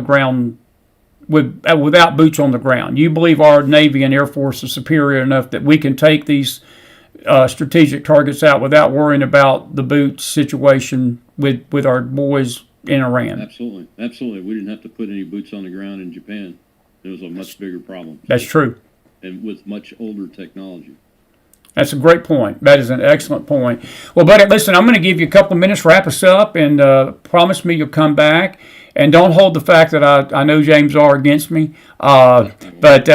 without boots on the ground. You believe our Navy and Air Force is superior enough that we can take these strategic targets out without worrying about the boots situation with our boys in Iran. Absolutely. We didn't have to put any boots on the ground in Japan. It was a much bigger problem. That's true. And with much older technology. That's a great point. That is an excellent point. Well, buddy, listen, I'm going to give you a couple of minutes, wrap us up, and promise me you'll come back. And don't hold the fact that I know James R. against me. But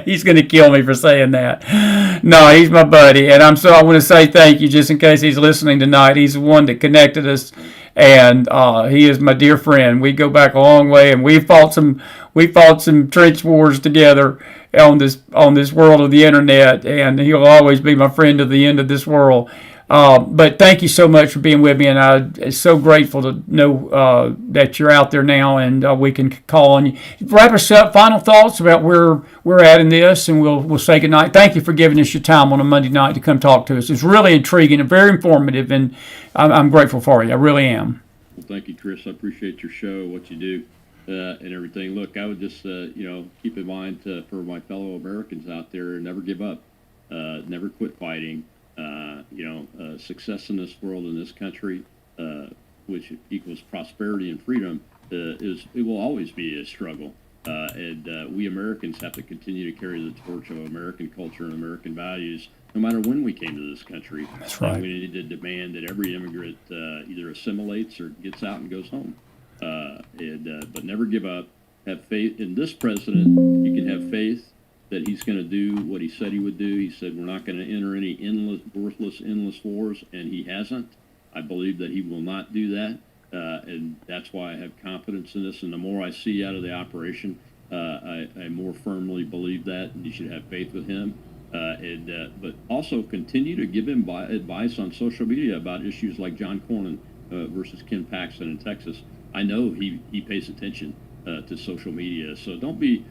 he's going to kill me for saying that. No, he's my buddy. And I want to say thank you just in case he's listening tonight. He's the one that connected us. And he is my dear friend. We go back a long way, and we fought some trench wars together on this world of the internet. And he'll always be my friend to the end of this world. But thank you so much for being with me, and I'm so grateful to know that you're out there now, and we can call on you. Wrap us up. Final thoughts about where we're at in this, and we'll say goodnight. Thank you for giving us your time on a Monday night to come talk to us. It's really intriguing and very informative, and I'm grateful for you. I really am. Well, thank you, Chris. I appreciate your show, what you do, and everything. Look, I would just keep in mind for my fellow Americans out there, never give up, never quit fighting. Success in this world, in this country, which equals prosperity and freedom, it will always be a struggle. And we Americans have to continue to carry the torch of American culture and American values, no matter when we came to this country. That's right. We need to demand that every immigrant either assimilates or gets out and goes home. But never give up. Have faith in this president. You can have faith that he's going to do what he said he would do. He said we're not going to enter any worthless, endless wars, and he hasn't. I believe that he will not do that, and that's why I have confidence in this. And the more I see out of the operation, I more firmly believe that, and you should have faith with him. But also continue to give him advice on social media about issues like John Cornyn versus Ken Paxton in Texas. I know he pays attention to social media, so don't be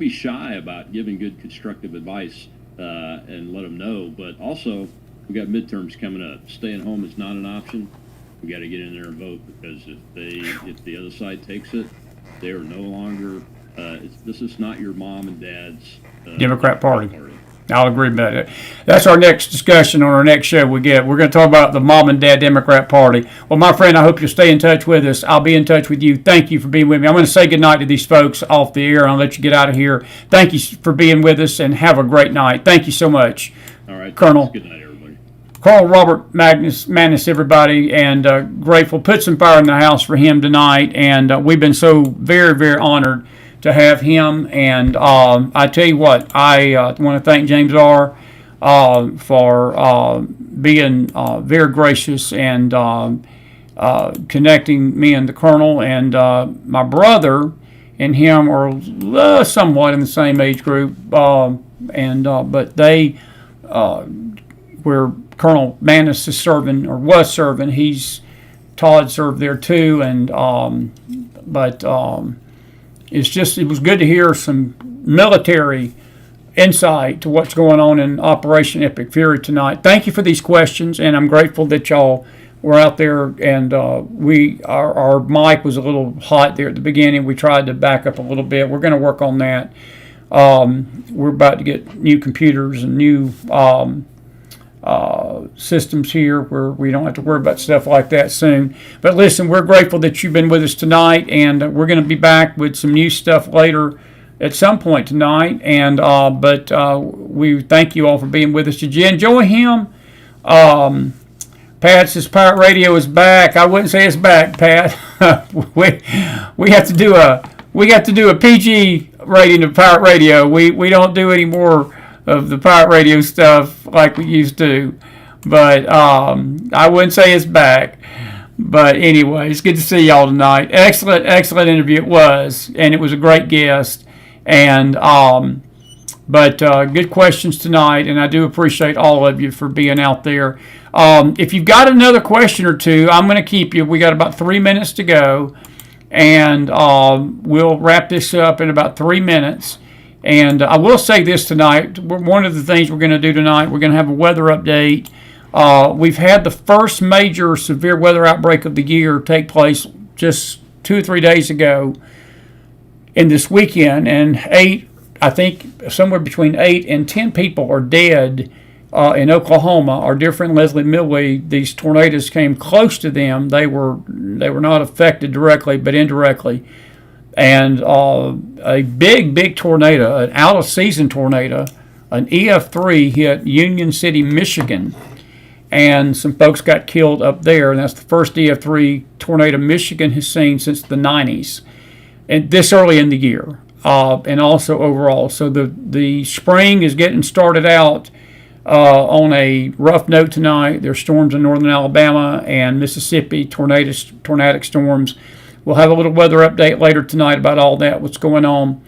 shy about giving good constructive advice and let them know. But also, we got midterms coming up. Staying home is not an option. We got to get in there and vote, because if the other side takes it, they are no longer. This is not your mom and dad's Democrat Party. I'll agree about it. That's our next discussion on our next show we get. We're going to talk about the mom and dad Democrat Party. Well, my friend, I hope you'll stay in touch with us. I'll be in touch with you. Thank you for being with me. I'm going to say goodnight to these folks off the air, and I'll let you get out of here. Thank you for being with us, and have a great night. Thank you so much. All right. Colonel. Good night, everybody. Colonel Robert Maness, everybody, and grateful. Put some fire in the house for him tonight, and we've been so very, very honored to have him. And I tell you what, I want to thank James R. For being very gracious and connecting me and the Colonel. And my brother and him are somewhat in the same age group, but they where Colonel Maness is serving, or was serving, Todd served there too, and it was good to hear some military insight to what's going on in Operation Epic Fury tonight. Thank you for these questions, and I'm grateful that y'all were out there. And our mic was a little hot there at the beginning. We tried to back up a little bit. We're going to work on that. We're about to get new computers and new systems here where we don't have to worry about stuff like that soon. But listen, we're grateful that you've been with us tonight, and we're going to be back with some new stuff later at some point tonight. And but we thank you all for being with us. Did you enjoy him? Pat says Pirate Radio is back. I wouldn't say it's back, Pat. we have to do a PG rating of Pirate Radio. We don't do any more of the Pirate Radio stuff like we used to. But I wouldn't say it's back. But anyway, it's good to see y'all tonight. Excellent interview it was, and it was a great guest. And but good questions tonight, and I do appreciate all of you for being out there. If you've got another question or two, I'm going to keep you. We got about 3 minutes to go, and we'll wrap this up in about 3 minutes. And I will say this tonight. One of the things we're going to do tonight, we're going to have a weather update. We've had the first major severe weather outbreak of the year take place just 2 or 3 days ago in this weekend, and I think somewhere between 8 and 10 people are dead in Oklahoma. Our dear friend Leslie Millway, these tornadoes came close to them. They were not affected directly, but indirectly. And a big tornado, an out-of-season tornado, an EF3 hit Union City, Michigan, and some folks got killed up there. And that's the first EF3 tornado Michigan has seen since the 90s, and this early in the year. And also overall. So the spring is getting started out on a rough note tonight. There's storms in northern Alabama and Mississippi, tornadic storms. We'll have a little weather update later tonight about all that, what's going on,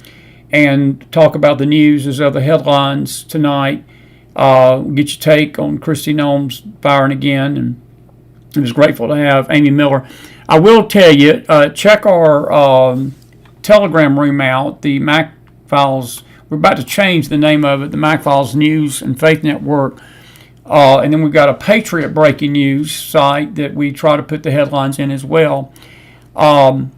and talk about the news as other headlines tonight. Get your take on Kristi Noem's firing again, and I was grateful to have Amy Miller. I will tell you, check our Telegram room out, the Mac Files. We're about to change the name of it, the Mac Files News and Faith Network. And then we've got a Patriot breaking news site that we try to put the headlines in as well. But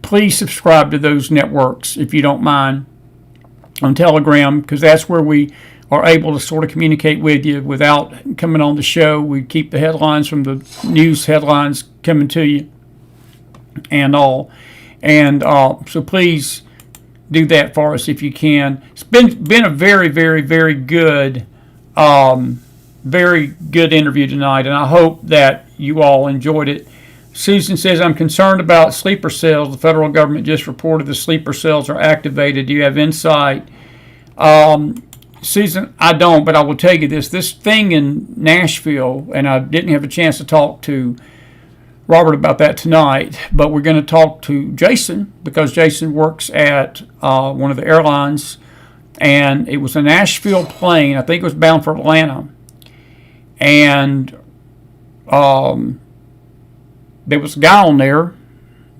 please subscribe to those networks if you don't mind on Telegram, because that's where we are able to sort of communicate with you without coming on the show. We keep the headlines from the news headlines coming to you and all. And so please do that for us if you can. It's been a very, very, very good interview tonight, and I hope that you all enjoyed it. Susan says, I'm concerned about sleeper cells. The federal government just reported the sleeper cells are activated. Do you have insight? Susan, I don't, but I will tell you this. This thing in Nashville, and I didn't have a chance to talk to Robert about that tonight, but we're going to talk to Jason, because Jason works at one of the airlines, and it was a Nashville plane. I think it was bound for Atlanta. And there was a guy on there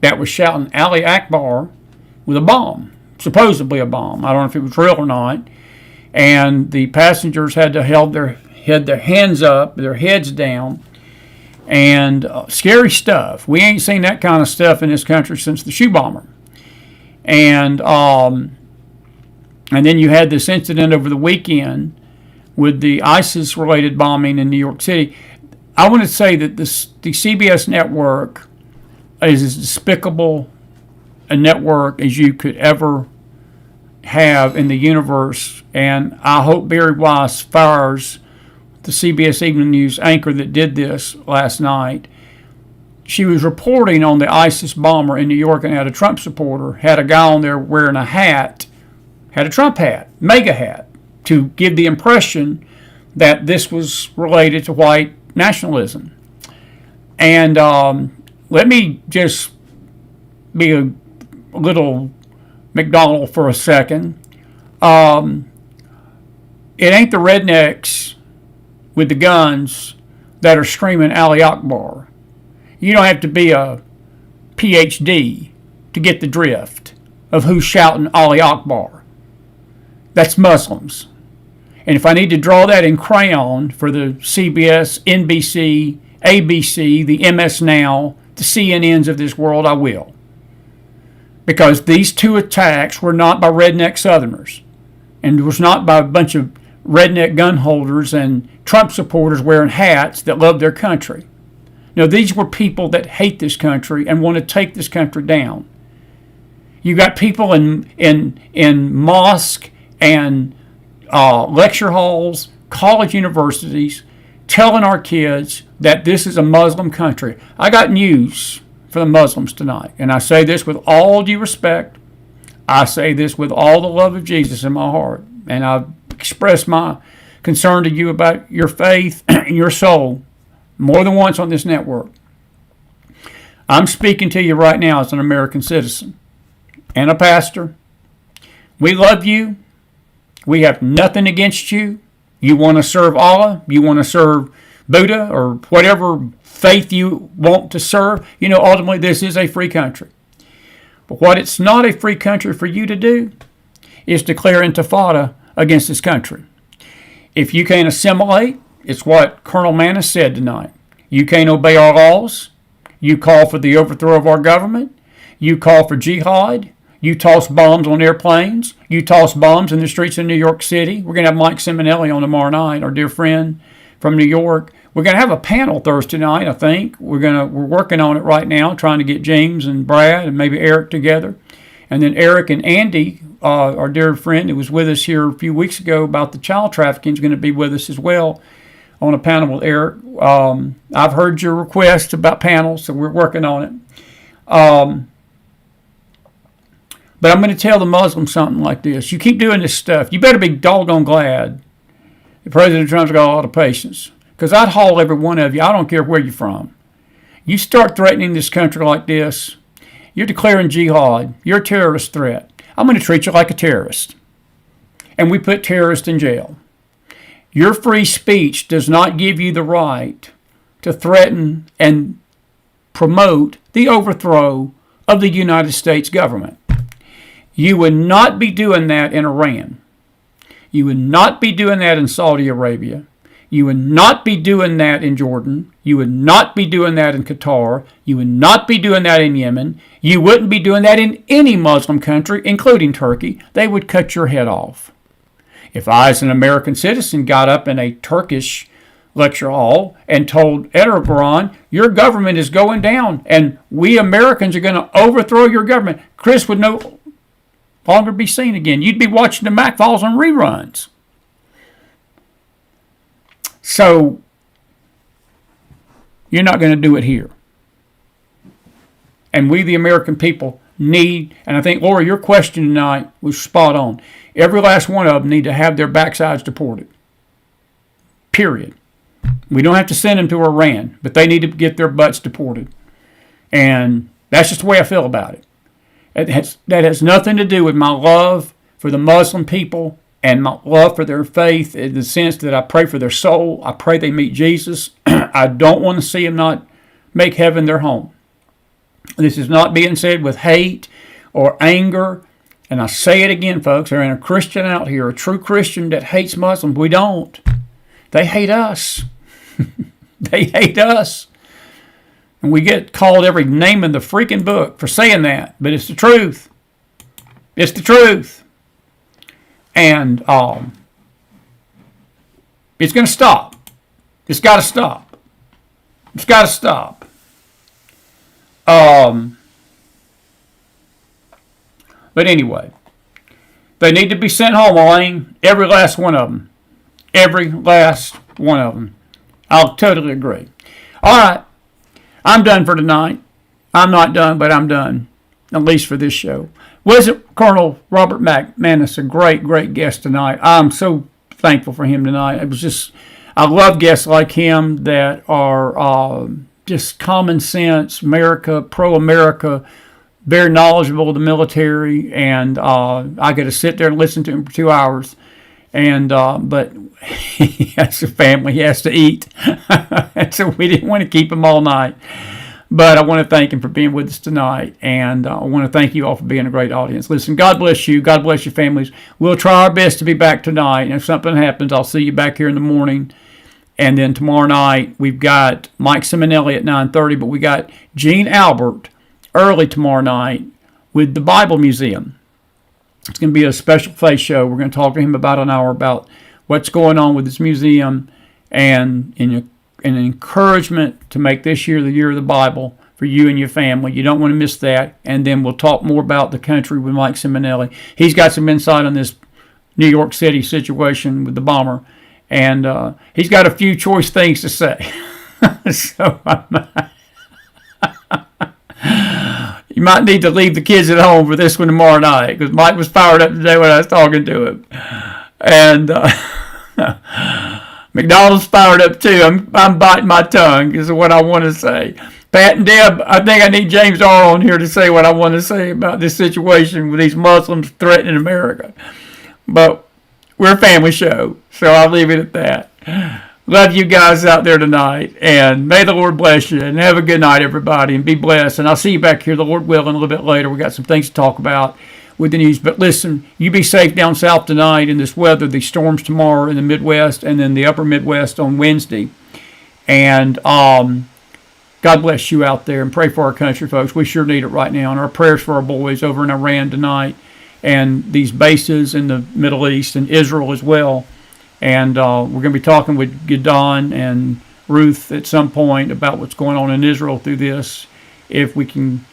that was shouting Ali Akbar with a bomb, supposedly a bomb. I don't know if it was real or not. And the passengers had to hold their hands up, their heads down, and scary stuff. We ain't seen that kind of stuff in this country since the shoe bomber. And then you had this incident over the weekend with the ISIS-related bombing in New York City. I want to say that the CBS network is as despicable a network as you could ever have in the universe, and I hope Barry Weiss fires the CBS Evening News anchor that did this last night. She was reporting on the ISIS bomber in New York and had a Trump supporter, had a guy on there wearing a hat, had a Trump hat, mega hat, to give the impression that this was related to white nationalism. And let me just be a little McDonald for a second. It ain't the rednecks with the guns that are screaming Ali Akbar. You don't have to be a PhD to get the drift of who's shouting Ali Akbar. That's Muslims. And if I need to draw that in crayon for the CBS, NBC, ABC, the MS Now, the CNNs of this world, I will. Because these two attacks were not by redneck Southerners, and it was not by a bunch of redneck gun holders and Trump supporters wearing hats that love their country. No, these were people that hate this country and want to take this country down. You got people in mosque and lecture halls, college universities, telling our kids that this is a Muslim country. I got news for the Muslims tonight, and I say this with all due respect. I say this with all the love of Jesus in my heart, and I've expressed my concern to you about your faith and your soul more than once on this network. I'm speaking to you right now as an American citizen and a pastor. We love you. We have nothing against you. You want to serve Allah, you want to serve Buddha, or whatever faith you want to serve. You know, ultimately, this is a free country. But what it's not a free country for you to do is declare intifada against this country. If you can't assimilate, it's what Colonel Maness said tonight. You can't obey our laws. You call for the overthrow of our government. You call for jihad. You toss bombs on airplanes. You toss bombs in the streets of New York City. We're going to have Mike Simonelli on tomorrow night, our dear friend from New York. We're going to have a panel Thursday night, I think. We're working on it right now, trying to get James and Brad and maybe Eric together. And then Eric and Andy, our dear friend who was with us here a few weeks ago about the child trafficking, is going to be with us as well on a panel with Eric. I've heard your request about panels, so we're working on it. But I'm going to tell the Muslims something like this. You keep doing this stuff, you better be doggone glad that President Trump's got a lot of patience. Because I'd haul every one of you. I don't care where you're from. You start threatening this country like this, you're declaring jihad. You're a terrorist threat. I'm going to treat you like a terrorist. And we put terrorists in jail. Your free speech does not give you the right to threaten and promote the overthrow of the United States government. You would not be doing that in Iran. You would not be doing that in Saudi Arabia. You would not be doing that in Jordan. You would not be doing that in Qatar. You would not be doing that in Yemen. You wouldn't be doing that in any Muslim country, including Turkey. They would cut your head off. If I, as an American citizen, got up in a Turkish lecture hall and told Erdogan, your government is going down and we Americans are going to overthrow your government, Chris would no longer be seen again. You'd be watching the Mac Files on reruns. So, you're not going to do it here. And we, the American people, need, and I think, Laura, your question tonight was spot on. Every last one of them need to have their backsides deported. Period. We don't have to send them to Iran, but they need to get their butts deported. And that's just the way I feel about it. That has nothing to do with my love for the Muslim people and my love for their faith, in the sense that I pray for their soul. I pray they meet Jesus. I don't want to see them not make heaven their home. This is not being said with hate or anger. And I say it again, folks. There ain't a Christian out here, a true Christian that hates Muslims. We don't. They hate us. They hate us. And we get called every name in the freaking book for saying that. But it's the truth. It's the truth. And it's going to stop. It's got to stop. It's got to stop. But anyway, they need to be sent home, Elaine. Every last one of them. Every last one of them. I'll totally agree. All right. I'm done for tonight. I'm not done, but I'm done. At least for this show. Wasn't Colonel Robert Maness a great, great guest tonight? I'm so thankful for him tonight. It was just, I love guests like him that are just common sense, pro-America, very knowledgeable of the military, and I got to sit there and listen to him for 2 hours. And but he has a family, he has to eat, and so we didn't want to keep him all night. But I want to thank him for being with us tonight, and I want to thank you all for being a great audience. Listen, God bless you. God bless your families. We'll try our best to be back tonight, and if something happens, I'll see you back here in the morning. And then tomorrow night, we've got Mike Simonelli at 9:30, but we got Gene Albert early tomorrow night with the Bible Museum. It's going to be a special face show. We're going to talk to him about an hour about what's going on with this museum and in an encouragement to make this year the year of the Bible for you and your family. You don't want to miss that. And then we'll talk more about the country with Mike Simonelli. He's got some insight on this New York City situation with the bomber. And he's got a few choice things to say. So you might need to leave the kids at home for this one tomorrow night, because Mike was fired up today when I was talking to him. And McDonald's fired up too. I'm biting my tongue is what I want to say. Pat and Deb, I think I need James R. on here to say what I want to say about this situation with these Muslims threatening America. But we're a family show, so I'll leave it at that. Love you guys out there tonight, and may the Lord bless you, and have a good night, everybody, and be blessed. And I'll see you back here, the Lord willing, a little bit later. We got some things to talk about with the news. But listen, you be safe down south tonight in this weather, these storms tomorrow in the Midwest, and then the upper Midwest on Wednesday. And God bless you out there, and pray for our country, folks. We sure need it right now. And our prayers for our boys over in Iran tonight, and these bases in the Middle East and Israel as well. And we're going to be talking with Gidon and Ruth at some point about what's going on in Israel through this, if we can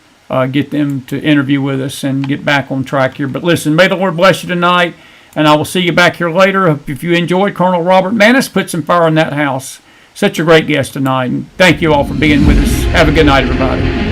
get them to interview with us and get back on track here. But listen, may the Lord bless you tonight, and I will see you back here later. If you enjoyed Colonel Robert Maness, put some fire in that house. Such a great guest tonight, and thank you all for being with us. Have a good night, everybody.